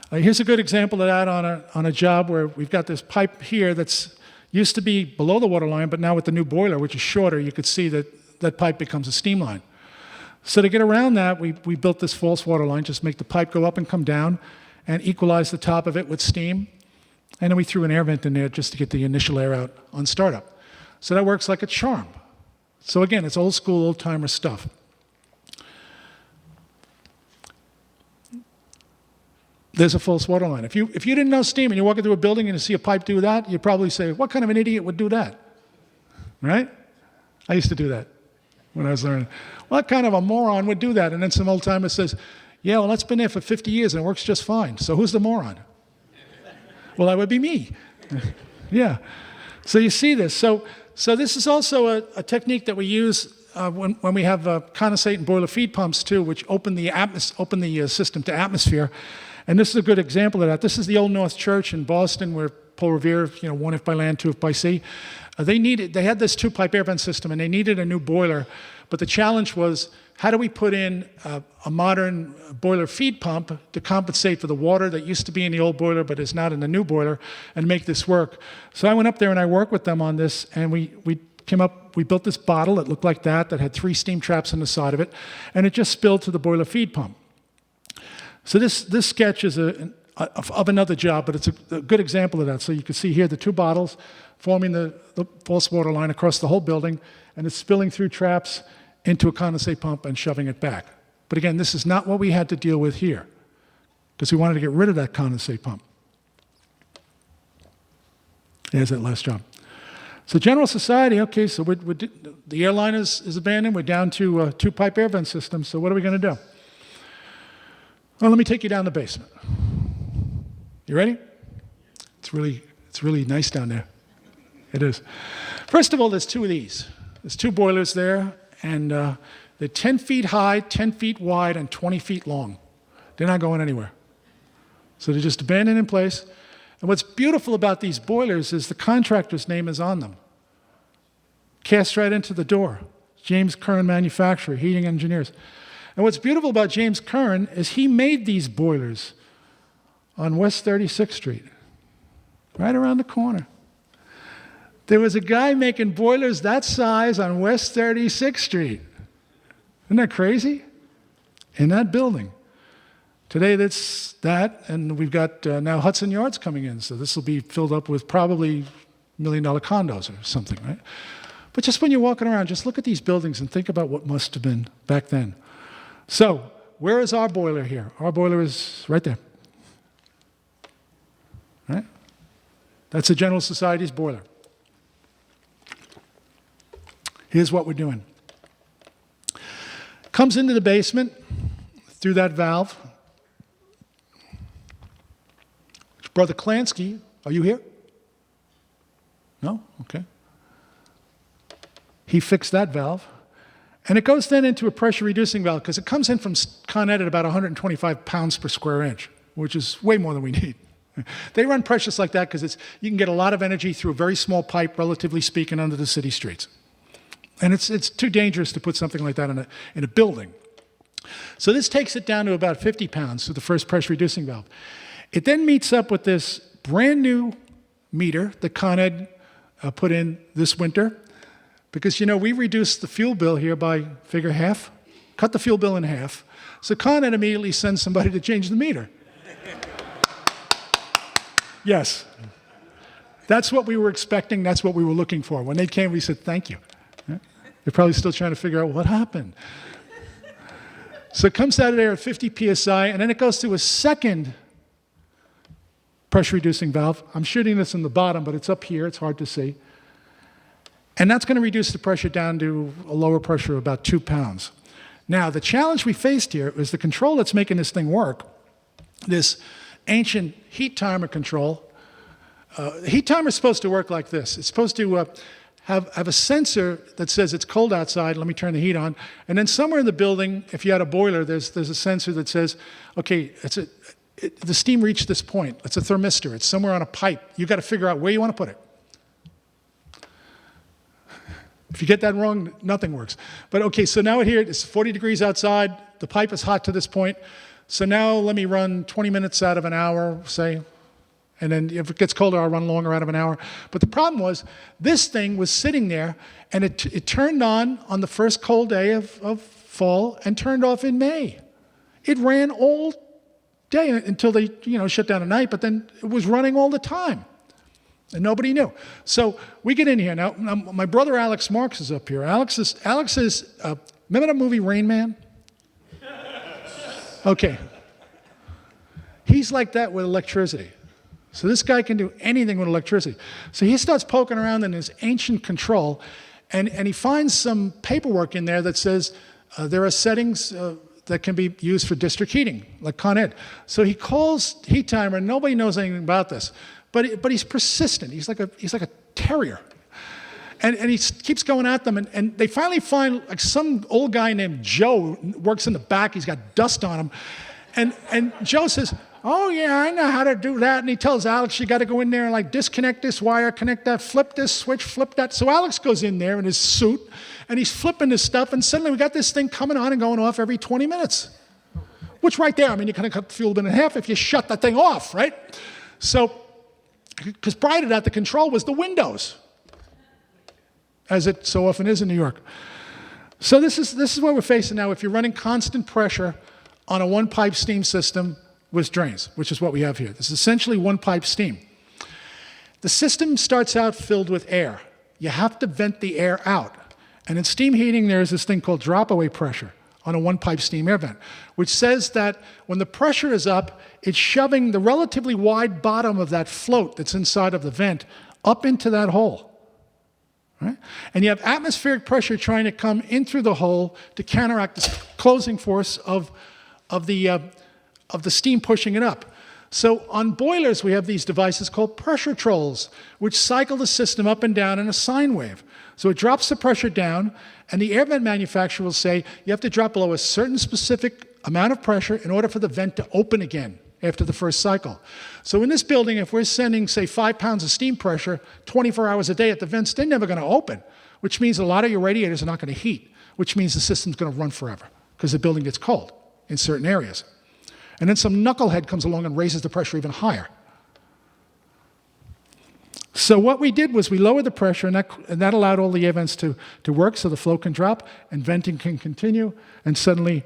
Here's a good example of that on a job where we've got this pipe here that's used to be below the water line, but now with the new boiler, which is shorter, you could see that that pipe becomes a steam line. So to get around that, we built this false water line, just make the pipe go up and come down, and equalize the top of it with steam. And then we threw an air vent in there just to get the initial air out on startup. So that works like a charm. So again, it's old school, old timer stuff. There's a false water line. If you didn't know steam and you're walking through a building and you see a pipe do that, you'd probably say, what kind of an idiot would do that? Right? I used to do that when I was learning. What kind of a moron would do that? And then some old timer says, yeah, well, that's been there for 50 years and it works just fine. So who's the moron? Well, that would be me. Yeah. So you see this. So this is also a technique that we use when we have condensate and boiler feed pumps too, which open the system to atmosphere. And this is a good example of that. This is the Old North Church in Boston where Paul Revere, 1 if by land, 2 if by sea. They had this 2-pipe air vent system and they needed a new boiler. But the challenge was, how do we put in a modern boiler feed pump to compensate for the water that used to be in the old boiler but is not in the new boiler and make this work? So I went up there and I worked with them on this, and we built this bottle that looked like that had 3 steam traps on the side of it, and it just spilled to the boiler feed pump. So this sketch is of another job, but it's a good example of that. So you can see here the two bottles forming the false water line across the whole building, and it's spilling through traps into a condensate pump and shoving it back. But again, this is not what we had to deal with here, because we wanted to get rid of that condensate pump. There's that last job. So general society, okay, so the airline is abandoned. We're down to two-pipe air vent systems. So what are we going to do? Well, let me take you down the basement. You ready? It's really nice down there. It is. First of all, there's two of these. There's two boilers there, and they're 10 feet high, 10 feet wide, and 20 feet long. They're not going anywhere. So they're just abandoned in place. And what's beautiful about these boilers is the contractor's name is on them. Cast right into the door. James Curran Manufacturer, Heating Engineers. And what's beautiful about James Curran is he made these boilers on West 36th Street, right around the corner. There was a guy making boilers that size on West 36th Street. Isn't that crazy? In that building. Today, that's that, and we've got now Hudson Yards coming in, so this will be filled up with probably $1 million condos or something, right? But just when you're walking around, just look at these buildings and think about what must have been back then. So, where is our boiler here? Our boiler is right there. Right? That's the General Society's boiler. Here's what we're doing. Comes into the basement through that valve. Brother Klansky, are you here? No? Okay. He fixed that valve. And it goes then into a pressure-reducing valve because it comes in from Con Ed at about 125 pounds per square inch, which is way more than we need. They run pressures like that because you can get a lot of energy through a very small pipe, relatively speaking, under the city streets. And it's too dangerous to put something like that in a building. So this takes it down to about 50 pounds through the first pressure-reducing valve. It then meets up with this brand new meter that Con Ed put in this winter because, we reduced the fuel bill here by, figure half, cut the fuel bill in half. So Con Ed immediately sends somebody to change the meter. Yes. That's what we were expecting. That's what we were looking for. When they came, we said, thank you. They're probably still trying to figure out what happened. So it comes out of there at 50 PSI, and then it goes to a second pressure-reducing valve. I'm shooting this in the bottom, but it's up here. It's hard to see. And that's going to reduce the pressure down to a lower pressure of about 2 pounds. Now, the challenge we faced here is the control that's making this thing work, this ancient heat timer control. Heat timer is supposed to work like this. It's supposed to have a sensor that says it's cold outside, let me turn the heat on. And then somewhere in the building, if you had a boiler, there's a sensor that says, okay, the steam reached this point. It's a thermistor. It's somewhere on a pipe. You've got to figure out where you want to put it. If you get that wrong, nothing works. But okay, so now here it's 40 degrees outside. The pipe is hot to this point. So now let me run 20 minutes out of an hour, say. And then if it gets colder, I'll run longer out of an hour. But the problem was this thing was sitting there, and it turned on the first cold day of fall and turned off in May. It ran all day until they shut down at night, but then it was running all the time. And nobody knew. So we get in here. Now my brother Alex Marks is up here. Alex is remember that movie Rain Man? Okay. He's like that with electricity. So this guy can do anything with electricity. So he starts poking around in his ancient control, and he finds some paperwork in there that says there are settings that can be used for district heating, like Con Ed. So he calls Heat Timer, and nobody knows anything about this. But he's persistent. He's like a terrier. And he keeps going at them, and they finally find like some old guy named Joe works in the back. He's got dust on him. And Joe says, oh, yeah, I know how to do that. And he tells Alex, you got to go in there and like disconnect this wire, connect that, flip this switch, flip that. So Alex goes in there in his suit, and he's flipping this stuff, and suddenly we got this thing coming on and going off every 20 minutes. Which right there, I mean, you kind of cut the fuel bill in half if you shut that thing off, right? So, because prior to that, the control was the windows, as it so often is in New York. So this is what we're facing now. If you're running constant pressure on a one-pipe steam system with drains, which is what we have here. This is essentially one-pipe steam. The system starts out filled with air. You have to vent the air out. And in steam heating, there's this thing called drop-away pressure on a one-pipe steam air vent, which says that when the pressure is up, it's shoving the relatively wide bottom of that float that's inside of the vent up into that hole. Right? And you have atmospheric pressure trying to come in through the hole to counteract the closing force of the steam pushing it up. So on boilers, we have these devices called pressure trolls, which cycle the system up and down in a sine wave. So it drops the pressure down, and the air vent manufacturer will say, you have to drop below a certain specific amount of pressure in order for the vent to open again after the first cycle. So in this building, if we're sending, say, 5 pounds of steam pressure 24 hours a day at the vents, they're never going to open, which means a lot of your radiators are not going to heat, which means the system's going to run forever because the building gets cold in certain areas. And then some knucklehead comes along and raises the pressure even higher. So what we did was we lowered the pressure, and that allowed all the air vents to work so the flow can drop and venting can continue, and suddenly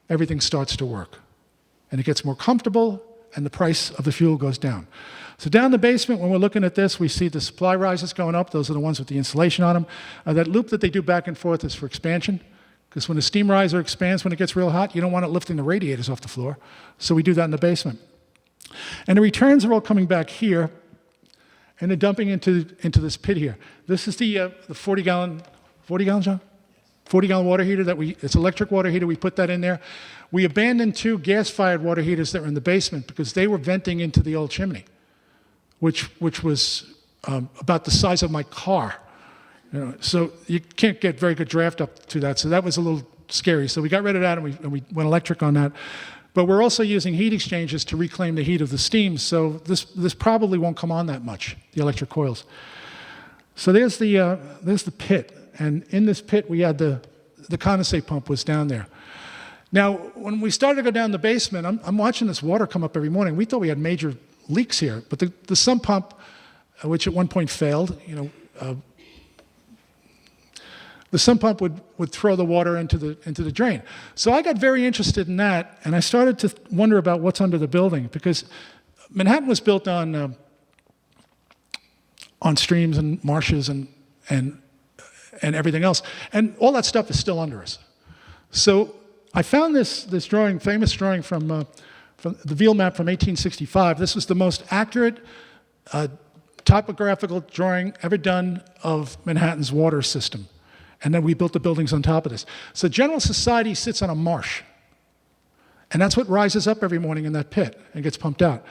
everything starts to work. And it gets more comfortable, and the price of the fuel goes down. So down in the basement, when we're looking at this, we see the supply rises going up. Those are the ones with the insulation on them. That loop that they do back and forth is for expansion, because when a steam riser expands, when it gets real hot, you don't want it lifting the radiators off the floor. So we do that in the basement. And the returns are all coming back here, and they're dumping into this pit here. This is the 40-gallon, John? 40-gallon water heater it's electric water heater. We put that in there. We abandoned 2 gas-fired water heaters that were in the basement because they were venting into the old chimney, which was about the size of my car. So you can't get very good draft up to that. So that was a little scary. So we got rid of that, and we went electric on that. But we're also using heat exchangers to reclaim the heat of the steam. So this probably won't come on that much, the electric coils. So there's the pit. And in this pit, we had the condensate pump was down there. Now, when we started to go down the basement, I'm watching this water come up every morning. We thought we had major leaks here. But the sump pump, which at one point failed, the sump pump would throw the water into the drain. So I got very interested in that, and I started to wonder about what's under the building, because Manhattan was built on streams and marshes and everything else, and all that stuff is still under us. So I found this drawing, famous drawing from the Beale Map from 1865. This was the most accurate topographical drawing ever done of Manhattan's water system. And then we built the buildings on top of this. So General Society sits on a marsh. And that's what rises up every morning in that pit and gets pumped out.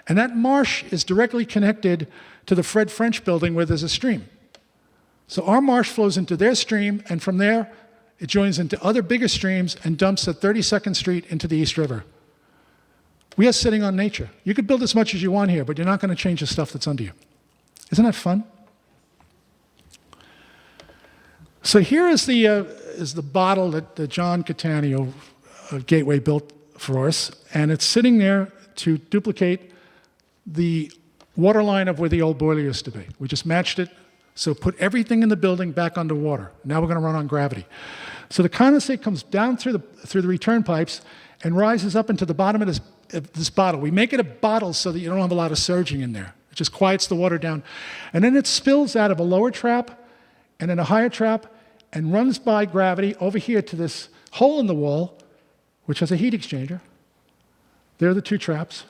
And that marsh is directly connected to the Fred French building where there's a stream. So our marsh flows into their stream, and from there, it joins into other bigger streams and dumps at 32nd Street into the East River. We are sitting on nature. You could build as much as you want here, but you're not going to change the stuff that's under you. Isn't that fun? So here is the bottle that John Catania of Gateway built for us, and it's sitting there to duplicate the water line of where the old boiler used to be. We just matched it, so put everything in the building back underwater. Now we're going to run on gravity. So the condensate comes down through the return pipes and rises up into the bottom of this bottle. We make it a bottle so that you don't have a lot of surging in there. It just quiets the water down. And then it spills out of a lower trap and then a higher trap, and runs by gravity over here to this hole in the wall, which has a heat exchanger. There are the 2 traps.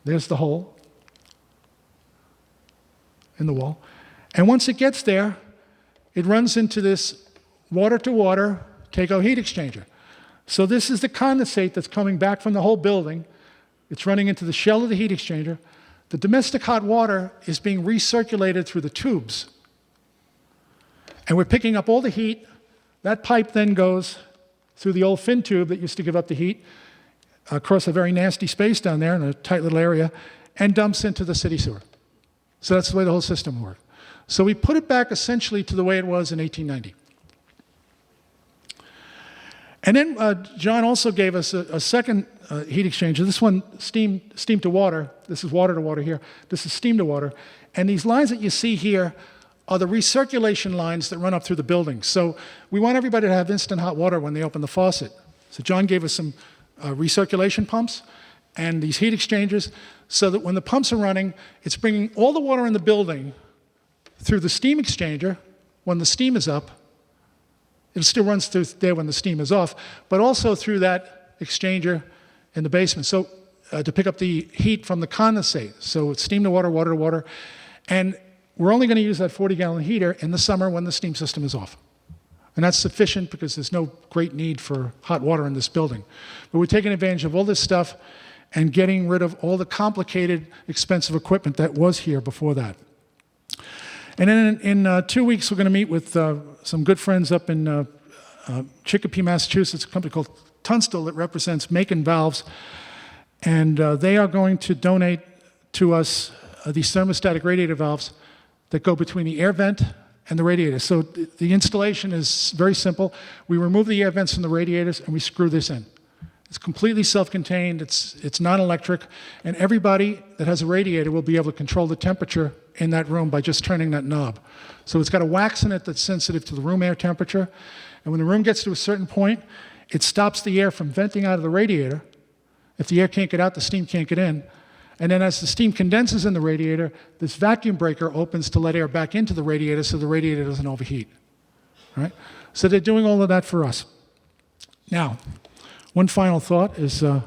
There's the hole in the wall. And once it gets there, it runs into this water-to-water take-out heat exchanger. So this is the condensate that's coming back from the whole building. It's running into the shell of the heat exchanger. The domestic hot water is being recirculated through the tubes. And we're picking up all the heat. That pipe then goes through the old fin tube that used to give up the heat across a very nasty space down there in a tight little area and dumps into the city sewer. So that's the way the whole system worked. So we put it back essentially to the way it was in 1890. And then John also gave us a second heat exchanger. This one, steam to water. This is water to water here. This is steam to water. And these lines that you see here are the recirculation lines that run up through the building. So we want everybody to have instant hot water when they open the faucet. So John gave us some recirculation pumps and these heat exchangers so that when the pumps are running, it's bringing all the water in the building through the steam exchanger when the steam is up. It still runs through there when the steam is off, but also through that exchanger in the basement. So to pick up the heat from the condensate. So it's steam to water, water to water. And we're only going to use that 40-gallon heater in the summer when the steam system is off. And that's sufficient because there's no great need for hot water in this building. But we're taking advantage of all this stuff and getting rid of all the complicated, expensive equipment that was here before that. And then in 2 weeks, we're going to meet with some good friends up in Chicopee, Massachusetts, a company called Tunstall that represents Macon Valves. And they are going to donate to us these thermostatic radiator valves that go between the air vent and the radiator. So the installation is very simple. We remove the air vents from the radiators and we screw this in. It's completely self-contained, it's non-electric, and everybody that has a radiator will be able to control the temperature in that room by just turning that knob. So it's got a wax in it that's sensitive to the room air temperature, and when the room gets to a certain point, it stops the air from venting out of the radiator. If the air can't get out, the steam can't get in. And then as the steam condenses in the radiator, this vacuum breaker opens to let air back into the radiator so the radiator doesn't overheat. Right? So they're doing all of that for us. Now, one final thought is all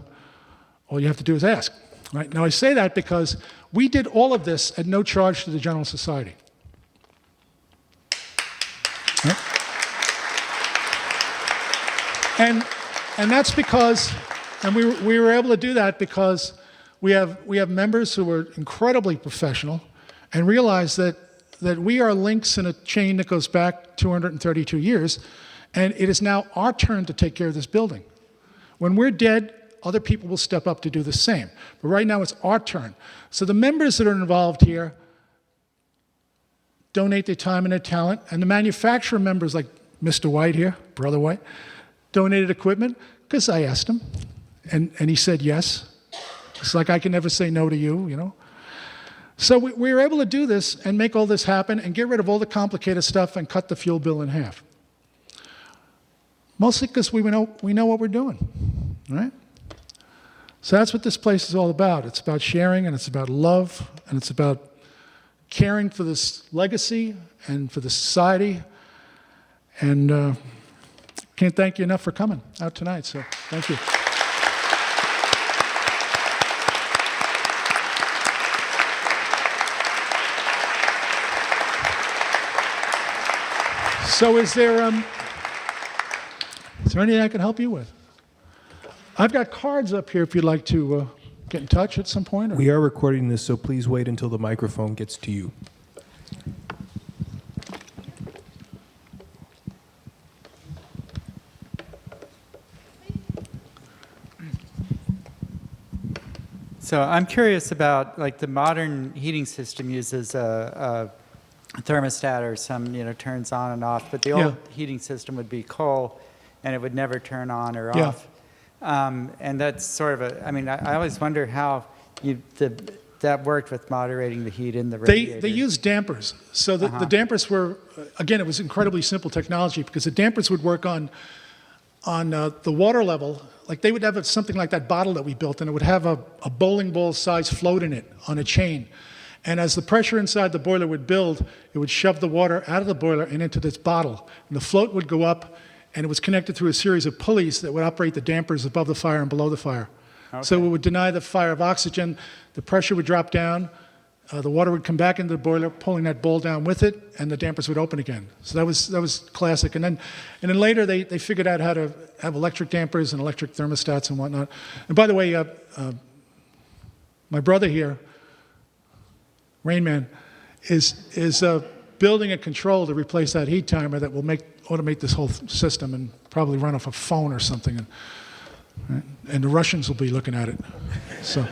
you have to do is ask. Right? Now, I say that because we did all of this at no charge to the General Society. Right? And that's because, and we were able to do that because we have members who are incredibly professional and realize that we are links in a chain that goes back 232 years, and it is now our turn to take care of this building. When we're dead, other people will step up to do the same. But right now, it's our turn. So the members that are involved here donate their time and their talent, and the manufacturer members, like Mr. White here, Brother White, donated equipment because I asked him, and he said yes. It's like I can never say no to you, you know. So we were able to do this and make all this happen and get rid of all the complicated stuff and cut the fuel bill in half. Mostly because we know what we're doing, right? So that's what this place is all about. It's about sharing, and it's about love, and it's about caring for this legacy and for the society. And can't thank you enough for coming out tonight, so thank you. So is there anything I can help you with? I've got cards up here if you'd like to get in touch at some point. Or? We are recording this, so please wait until the microphone gets to you. So I'm curious about, like, the modern heating system uses a thermostat or some, turns on and off, but the old heating system would be coal, and it would never turn on or off. And that's sort of I always wonder how that worked with moderating the heat in the radiator. They used dampers. So the dampers were, again, it was incredibly simple technology because the dampers would work on the water level. Like they would have something like that bottle that we built, and it would have a bowling ball size float in it on a chain. And as the pressure inside the boiler would build, it would shove the water out of the boiler and into this bottle. And the float would go up, and it was connected through a series of pulleys that would operate the dampers above the fire and below the fire. Okay. So it would deny the fire of oxygen, the pressure would drop down, the water would come back into the boiler, pulling that bowl down with it, and the dampers would open again. So that was classic. And then later they figured out how to have electric dampers and electric thermostats and whatnot. And by the way, my brother here, Rain Man, is building a control to replace that heat timer that will automate this whole system and probably run off a phone or something. And the Russians will be looking at it. So.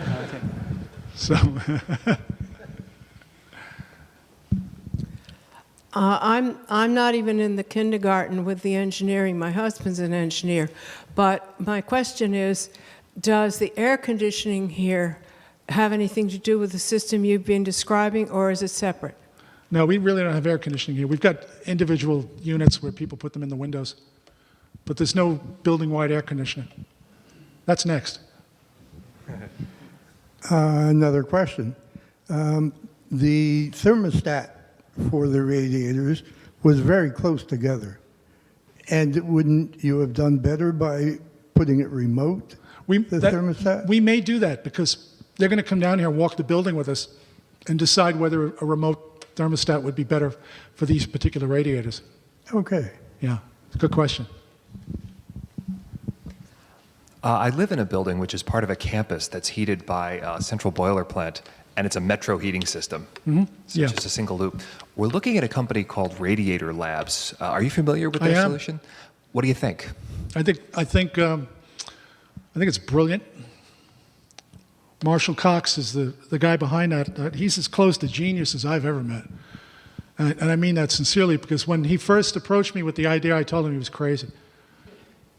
I'm not even in the kindergarten with the engineering. My husband's an engineer. But my question is, does the air conditioning here have anything to do with the system you've been describing, or is it separate? No, we really don't have air conditioning here. We've got individual units where people put them in the windows. but there's no building-wide air conditioning. That's next. Another question. The thermostat for the radiators was very close together. And wouldn't you have done better by putting it remote, thermostat? We may do that because they're going to come down here and walk the building with us and decide whether a remote thermostat would be better for these particular radiators. Okay. Yeah, it's a good question. I live in a building which is part of a campus that's heated by a central boiler plant, and it's a metro heating system. So Yeah. it's just a single loop. We're looking at a company called Radiator Labs. Are you familiar with their solution? What do you think? I think it's brilliant. Marshall Cox is the guy behind that. He's as close to genius as I've ever met. And I mean that sincerely, because when he first approached me with the idea, I told him he was crazy.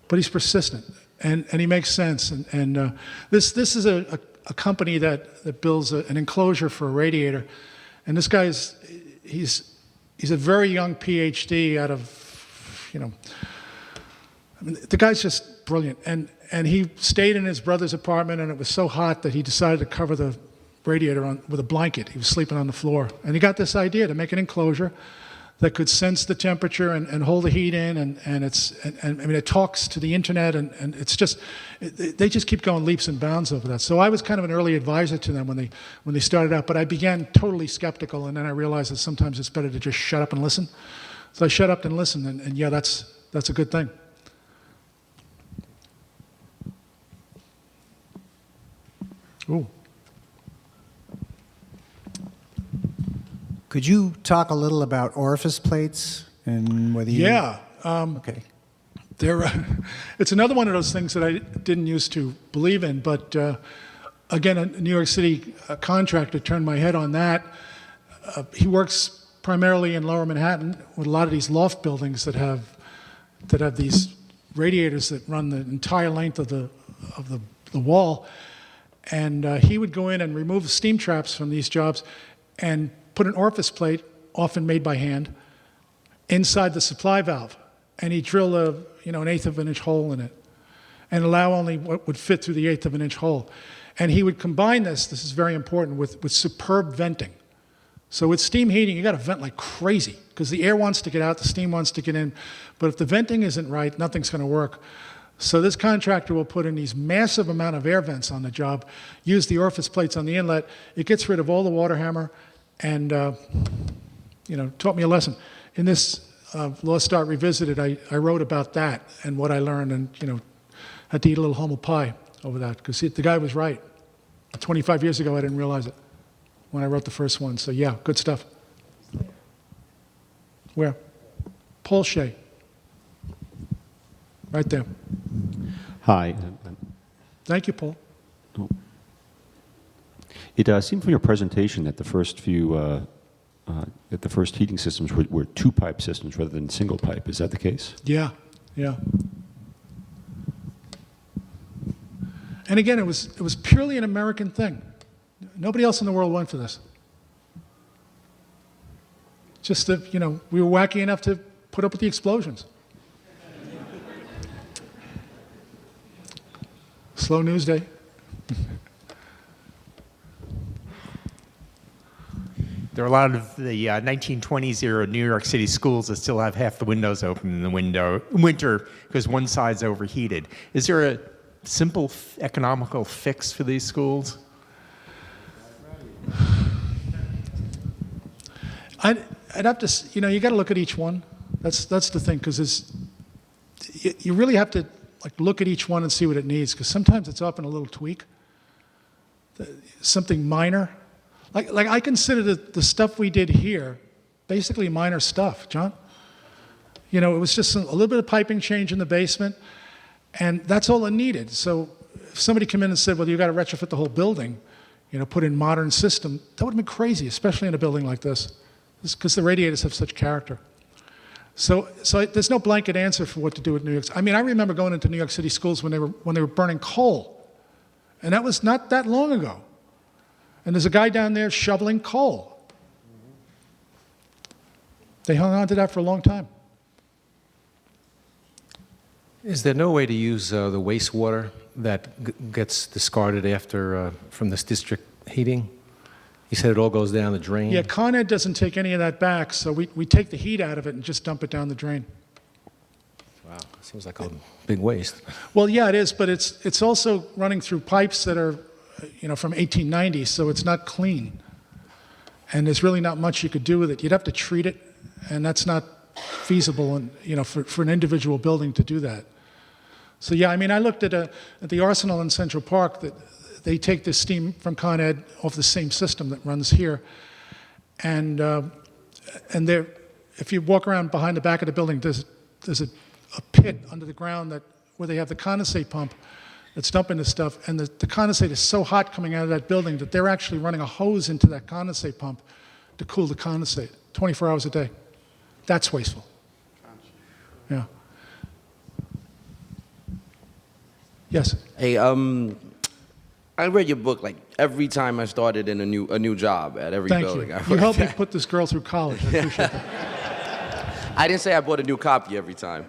But he's persistent, and he makes sense. And this is a company that builds an enclosure for a radiator. And this guy's, he's a very young PhD out of, I mean, the guy's just brilliant. And he stayed in his brother's apartment, and it was so hot that he decided to cover the radiator with a blanket. He was sleeping on the floor. And he got this idea to make an enclosure that could sense the temperature and hold the heat in, and I mean, it talks to the internet, and it's just, they just keep going leaps and bounds over that. So I was kind of an early advisor to them when they started out, but I began totally skeptical, and then I realized that sometimes it's better to just shut up and listen. So I shut up and listened, and yeah, that's a good thing. Ooh. Could you talk a little about orifice plates and whether you... Yeah. Okay. It's another one of those things that I didn't used to believe in, but again, a New York City contractor turned my head on that. He works primarily in Lower Manhattan with a lot of these loft buildings that have these radiators that run the entire length of the wall. And he would go in and remove the steam traps from these jobs and put an orifice plate, often made by hand, inside the supply valve. And he'd drill an 1/8 of an inch hole in it and allow only what would fit through the 1/8 of an inch hole. And he would combine this is very important, with superb venting. So with steam heating, you got to vent like crazy because the air wants to get out, the steam wants to get in. But if the venting isn't right, nothing's going to work. So this contractor will put in these massive amount of air vents on the job, use the orifice plates on the inlet. It gets rid of all the water hammer, and taught me a lesson. In this Lost Art Revisited, I wrote about that and what I learned, and had to eat a little humble pie over that because the guy was right. 25 years ago, I didn't realize it when I wrote the first one. So yeah, good stuff. Where? Paul Shea. Right there. Hi. Thank you, Paul. It seemed from your presentation that the first heating systems were two-pipe systems rather than single pipe. Is that the case? Yeah. And again, it was purely an American thing. Nobody else in the world went for this. Just that, we were wacky enough to put up with the explosions. Slow news day. There are a lot of the 1920s era New York City schools that still have half the windows open in the winter because one side's overheated. Is there a simple economical fix for these schools? I'd have to, you got to look at each one. That's the thing, because you really have to look at each one and see what it needs, because sometimes it's often a little tweak, something minor. Like I consider the stuff we did here basically minor stuff, John. It was just a little bit of piping change in the basement, and that's all it needed. So if somebody came in and said, well, you got to retrofit the whole building, put in modern system, that would have been crazy, especially in a building like this, because the radiators have such character. So there's no blanket answer for what to do with New York. I mean, I remember going into New York City schools when they were burning coal, and that was not that long ago. And there's a guy down there shoveling coal. They hung on to that for a long time. Is there no way to use the wastewater that gets discarded after from this district heating? You said it all goes down the drain? Yeah, Con Ed doesn't take any of that back, so we take the heat out of it and just dump it down the drain. Wow, seems like a big waste. Well, yeah, it is, but it's also running through pipes that are, from 1890, so it's not clean. And there's really not much you could do with it. You'd have to treat it, and that's not feasible, and for an individual building to do that. So yeah, I mean, I looked at the Arsenal in Central Park that they take this steam from Con Ed off the same system that runs here, and there, if you walk around behind the back of the building, there's a pit under the ground where they have the condensate pump that's dumping this stuff, and the condensate is so hot coming out of that building that they're actually running a hose into that condensate pump to cool the condensate 24 hours a day. That's wasteful. Yeah. Yes. Hey, I read your book like every time I started in a new job at every building. Thank you. You helped me put this girl through college. I appreciate that. I didn't say I bought a new copy every time.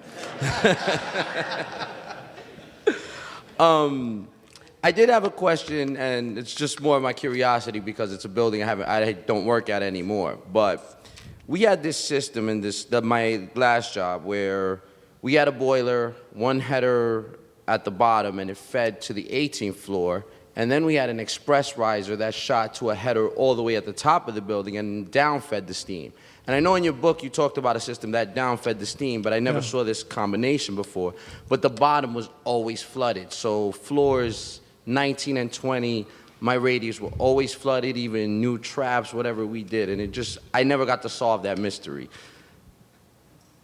I did have a question, and it's just more of my curiosity because it's a building I don't work at anymore. But we had this system in my last job where we had a boiler, one header at the bottom, and it fed to the 18th floor. And then we had an express riser that shot to a header all the way at the top of the building and down fed the steam. And I know in your book you talked about a system that down fed the steam, but I never saw this combination before. But the bottom was always flooded. So floors 19 and 20, my radiators were always flooded, even new traps, whatever we did. And I never got to solve that mystery.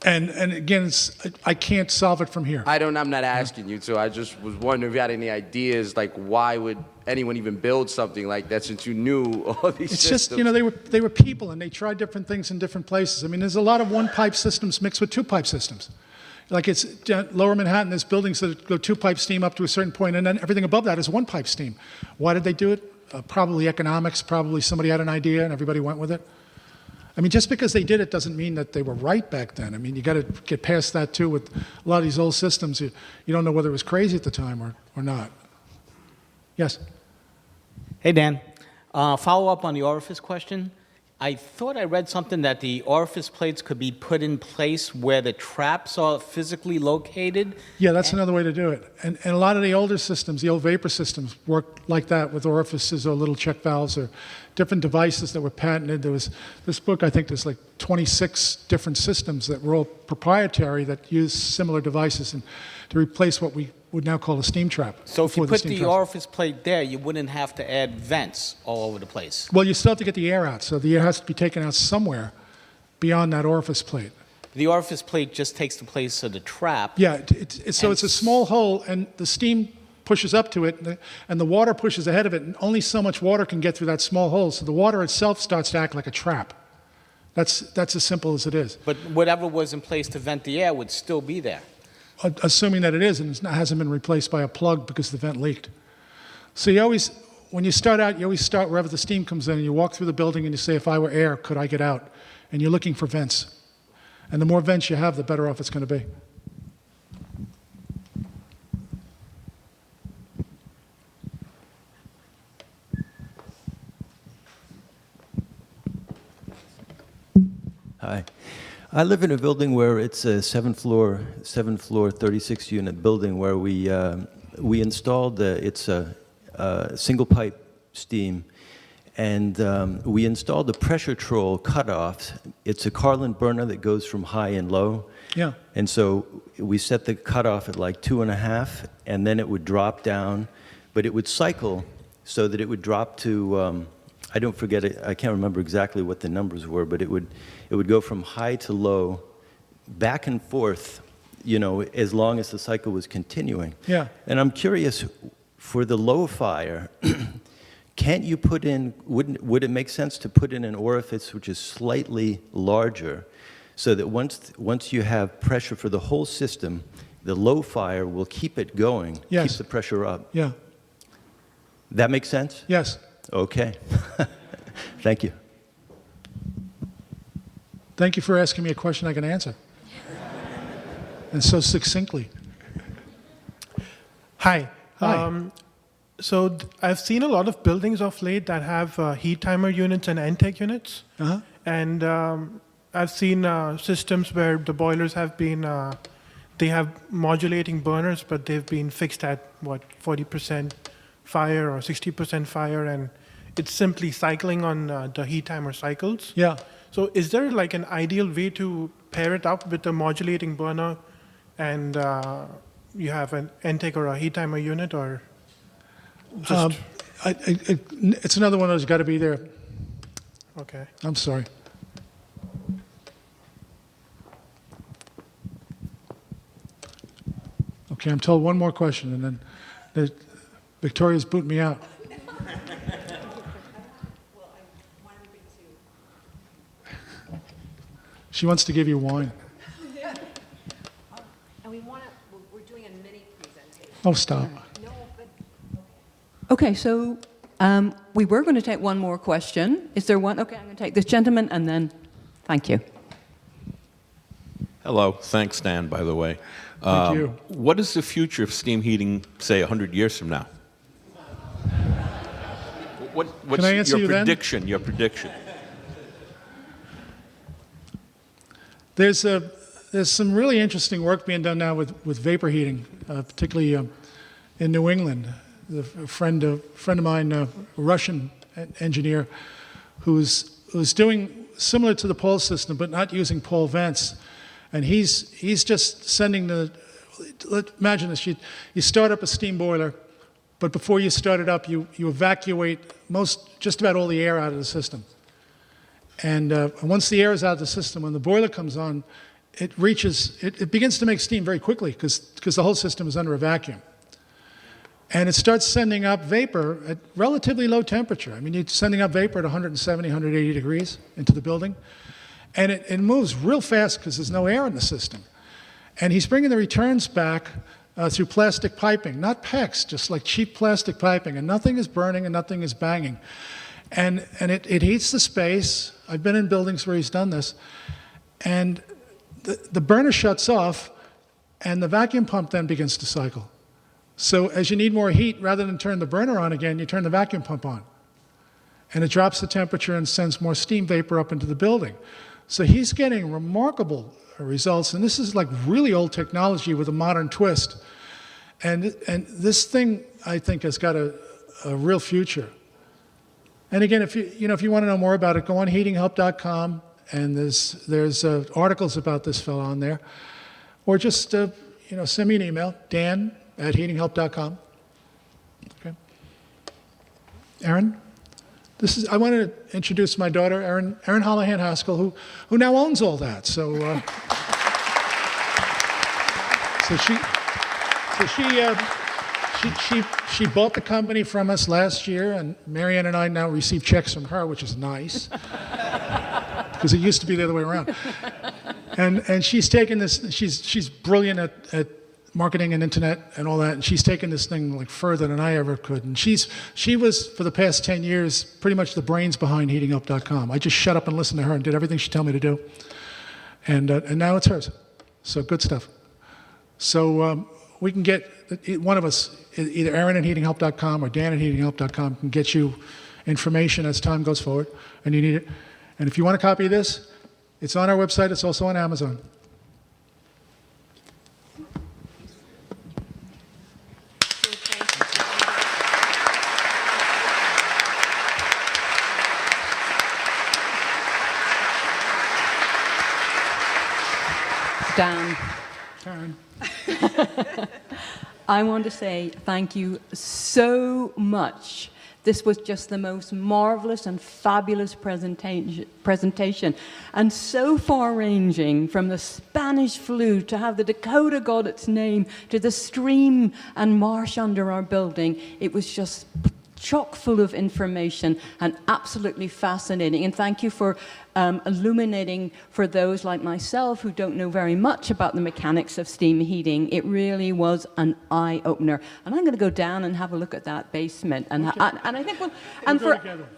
And again, I can't solve it from here. I'm not asking you to. I just was wondering if you had any ideas, like why would anyone even build something like that since you knew all these systems? It's just, they were people and they tried different things in different places. I mean, there's a lot of one-pipe systems mixed with two-pipe systems. Like it's Lower Manhattan, there's buildings that go two-pipe steam up to a certain point, and then everything above that is one-pipe steam. Why did they do it? Probably economics, probably somebody had an idea and everybody went with it. I mean, just because they did it doesn't mean that they were right back then. I mean, you got to get past that too. With a lot of these old systems, you don't know whether it was crazy at the time or not. Yes? Hey, Dan. Follow up on the orifice question. I thought I read something that the orifice plates could be put in place where the traps are physically located. Yeah, that's another way to do it. And a lot of the older systems, the old vapor systems, worked like that with orifices or little check valves or different devices that were patented. There was this book, I think there's like 26 different systems that were all proprietary that used similar devices and to replace what we would now call a steam trap. So if you put the orifice plate there, you wouldn't have to add vents all over the place. Well, you still have to get the air out, so the air has to be taken out somewhere beyond that orifice plate. The orifice plate just takes the place of the trap. Yeah, so it's a small hole, and the steam pushes up to it, and the water pushes ahead of it, and only so much water can get through that small hole, so the water itself starts to act like a trap. That's as simple as it is. But whatever was in place to vent the air would still be there. Assuming that it is, and it hasn't been replaced by a plug because the vent leaked. So when you start out, you always start wherever the steam comes in, and you walk through the building and you say, if I were air, could I get out? And you're looking for vents. And the more vents you have, the better off it's going to be. Hi. I live in a building where it's a seven floor, 36 unit building where we installed it's a single pipe steam, and we installed a pressure troll cutoff. It's a Carlin burner that goes from high and low. Yeah. And so we set the cutoff at like 2.5, and then it would drop down, but it would cycle so that it would drop to I don't forget it. I can't remember exactly what the numbers were, but it would go from high to low, back and forth, as long as the cycle was continuing. Yeah. And I'm curious, for the low fire, can't you put in? Would it make sense to put in an orifice which is slightly larger, so that once you have pressure for the whole system, the low fire will keep it going, yes. keep the pressure up? Yeah. That makes sense? Yes. Okay. Thank you. Thank you for asking me a question I can answer. And so succinctly. Hi. Hi. I've seen a lot of buildings of late that have heat timer units and intake units. Uh-huh. And I've seen systems where the boilers have been, they have modulating burners, but they've been fixed at, 40% fire or 60% fire, and it's simply cycling on the heat timer cycles. Yeah. So is there like an ideal way to pair it up with a modulating burner and you have an intake or a heat timer unit, or just... It's another one of those got to be there. Okay. I'm sorry. Okay, I'm told one more question, and then Victoria's booting me out. She wants to give you wine. And we're doing a mini presentation. Oh, stop. Okay, so we were going to take one more question. Is there one? Okay, I'm going to take this gentleman and then thank you. Hello. Thanks, Dan, by the way. Thank you. What is the future of steam heating, say, 100 years from now? What's Can I answer your you then? prediction? Your prediction. There's some really interesting work being done now with vapor heating, particularly in New England. A friend of mine, a Russian engineer, who's doing similar to the pole system, but not using pole vents. And he's just sending imagine this, you start up a steam boiler, but before you start it up, you evacuate just about all the air out of the system. And once the air is out of the system, when the boiler comes on, it begins to make steam very quickly because the whole system is under a vacuum. And it starts sending up vapor at relatively low temperature. I mean, you're sending up vapor at 170, 180 degrees into the building. And it moves real fast because there's no air in the system. And he's bringing the returns back through plastic piping, not PEX, just like cheap plastic piping. And nothing is burning and nothing is banging. And it heats the space. I've been in buildings where he's done this. And the burner shuts off, and the vacuum pump then begins to cycle. So as you need more heat, rather than turn the burner on again, you turn the vacuum pump on. And it drops the temperature and sends more steam vapor up into the building. So he's getting remarkable results. And this is like really old technology with a modern twist. And this thing, I think, has got a real future. And again, if you want to know more about it, go on heatinghelp.com, and there's articles about this fellow on there. Or just send me an email, dan@heatinghelp.com. Okay. Aaron? I want to introduce my daughter, Erin Holohan Haskell, who now owns all that. So she bought the company from us last year, and Marianne and I now receive checks from her, which is nice, because it used to be the other way around. And she's taken this. She's brilliant at marketing and internet and all that, and she's taken this thing like further than I ever could. And she was, for the past 10 years, pretty much the brains behind heatingup.com. I just shut up and listened to her and did everything she told me to do. And now it's hers. So good stuff. So we can get, one of us, either Aaron at heatinghelp.com or Dan at heatinghelp.com, can get you information as time goes forward and you need it. And if you want a copy of this, it's on our website. It's also on Amazon. Dan. Karen. I want to say thank you so much. This was just the most marvelous and fabulous presentation, and so far-ranging, from the Spanish flu to have the Dakota got its name to the stream and marsh under our building. It was just chock full of information and absolutely fascinating. And thank you for illuminating for those like myself who don't know very much about the mechanics of steam heating. It really was an eye-opener. And I'm going to go down and have a look at that basement. And, and I think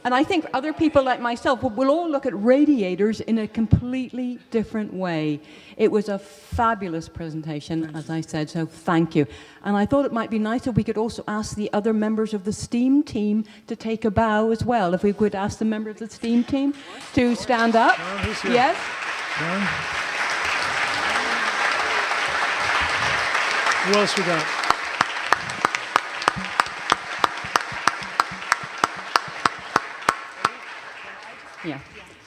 and I think other people like myself will all look at radiators in a completely different way. It was a fabulous presentation, as I said, so thank you. And I thought it might be nice if we could also ask the other members of the STEAM team to take a bow as well. If we could ask the members of the STEAM team to stand up. Yes? Who else we got? Yeah,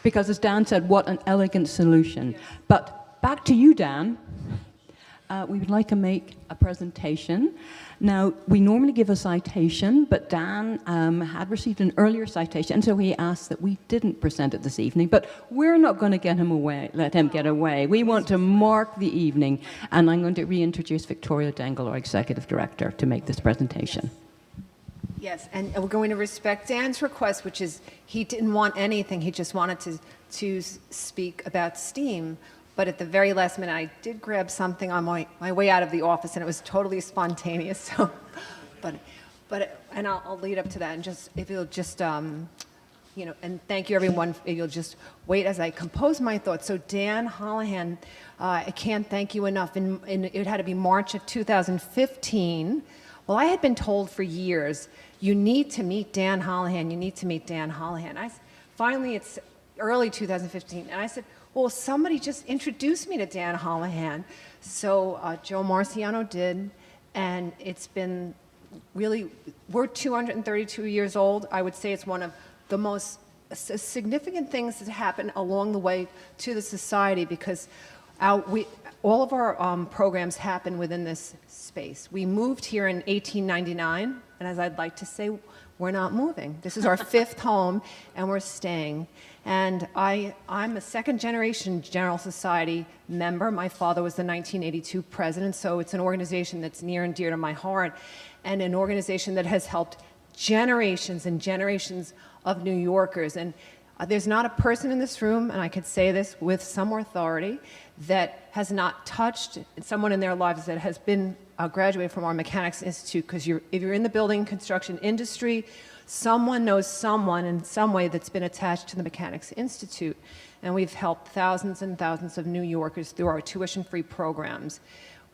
because as Dan said, what an elegant solution. But back to you, Dan. We would like to make a presentation. Now, we normally give a citation, but Dan had received an earlier citation, and so he asked that we didn't present it this evening, but we're not going to let him get away. We want to mark the evening, and I'm going to reintroduce Victoria Dangle, our Executive Director, to make this presentation. Yes, and we're going to respect Dan's request, which is he didn't want anything. He just wanted to speak about STEAM. But at the very last minute, I did grab something on my way out of the office, and it was totally spontaneous. So, and I'll lead up to that. And just if you'll just, and thank you everyone. If you'll just wait as I compose my thoughts. So Dan Holohan, I can't thank you enough. It had to be March of 2015. Well, I had been told for years, you need to meet Dan Holohan. You need to meet Dan Holohan. Finally, it's early 2015, and I said, well, somebody just introduced me to Dan Holohan. So Joe Marciano did, and it's been really, we're 232 years old. I would say it's one of the most significant things that happened along the way to the society, because all of our programs happen within this space. We moved here in 1899, and as I'd like to say, we're not moving. This is our fifth home, and we're staying. And I'm a second-generation General Society member. My father was the 1982 president, so it's an organization that's near and dear to my heart, and an organization that has helped generations and generations of New Yorkers. And there's not a person in this room, and I could say this with some authority, that has not touched someone in their lives that has been graduated from our Mechanics Institute, because if you're in the building construction industry, someone knows someone in some way that's been attached to the Mechanics Institute. And we've helped thousands and thousands of New Yorkers through our tuition-free programs,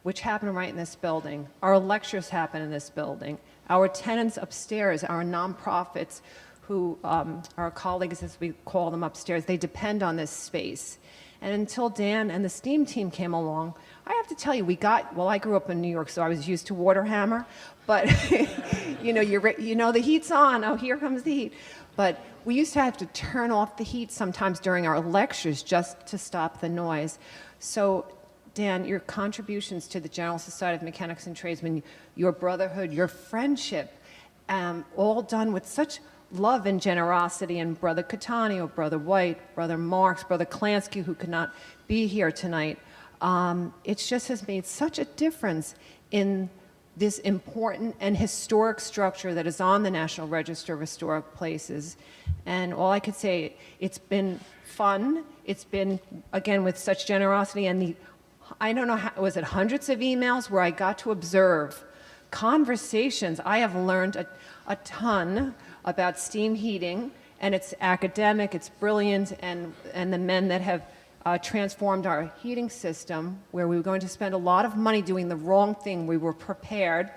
which happen right in this building. Our lectures happen in this building. Our tenants upstairs, our nonprofits, who our colleagues, as we call them upstairs, they depend on this space. And until Dan and the STEAM team came along, I have to tell you, well, I grew up in New York, so I was used to water hammer, but you know the heat's on, oh, here comes the heat. But we used to have to turn off the heat sometimes during our lectures just to stop the noise. So Dan, your contributions to the General Society of Mechanics and Tradesmen, your brotherhood, your friendship, all done with such love and generosity, and Brother Catania, Brother White, Brother Marks, Brother Klansky, who could not be here tonight, it just has made such a difference in this important and historic structure that is on the National Register of Historic Places. And all I could say, it's been fun. It's been, again, with such generosity, and I don't know, was it hundreds of emails where I got to observe conversations. I have learned a ton about steam heating, and it's academic, it's brilliant, and the men that have transformed our heating system, where we were going to spend a lot of money doing the wrong thing. We were prepared,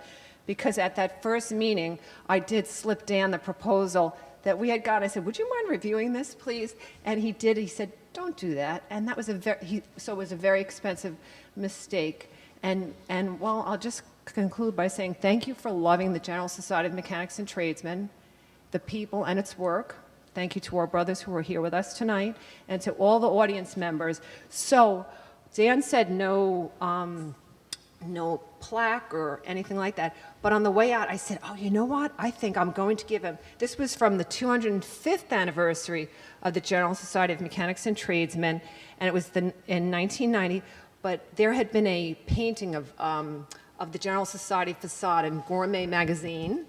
because at that first meeting, I did slip Dan the proposal that we had got. I said, would you mind reviewing this, please? And he did. He said, don't do that. And that was so it was a very expensive mistake. And well, I'll just conclude by saying thank you for loving the General Society of Mechanics and Tradesmen, the people and its work. Thank you to our brothers who are here with us tonight, and to all the audience members. So Dan said no plaque or anything like that, but on the way out I said, oh, you know what? I think I'm going to give him, this was from the 205th anniversary of the General Society of Mechanics and Tradesmen, and it was in 1990, but there had been a painting of the General Society facade in Gourmet magazine,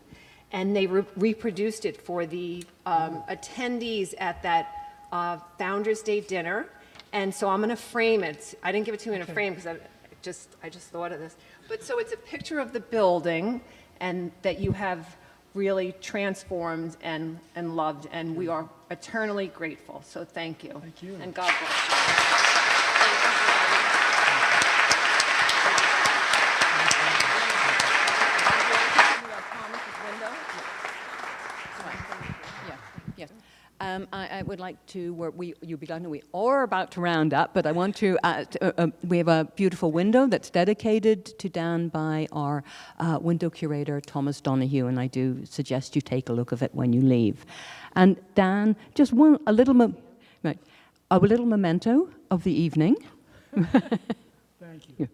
and they reproduced it for the attendees at that Founders Day dinner. And so I'm going to frame it. I didn't give it to you in a frame because I just thought of this. But so it's a picture of the building and that you have really transformed and loved, and we are eternally grateful. So thank you. Thank you. And God bless you. Yes. I would like to, you'll be glad we are about to round up, but I want to, we have a beautiful window that's dedicated to Dan by our window curator, Thomas Donahue, and I do suggest you take a look of it when you leave. And Dan, just a little memento of the evening. Thank you. Yeah.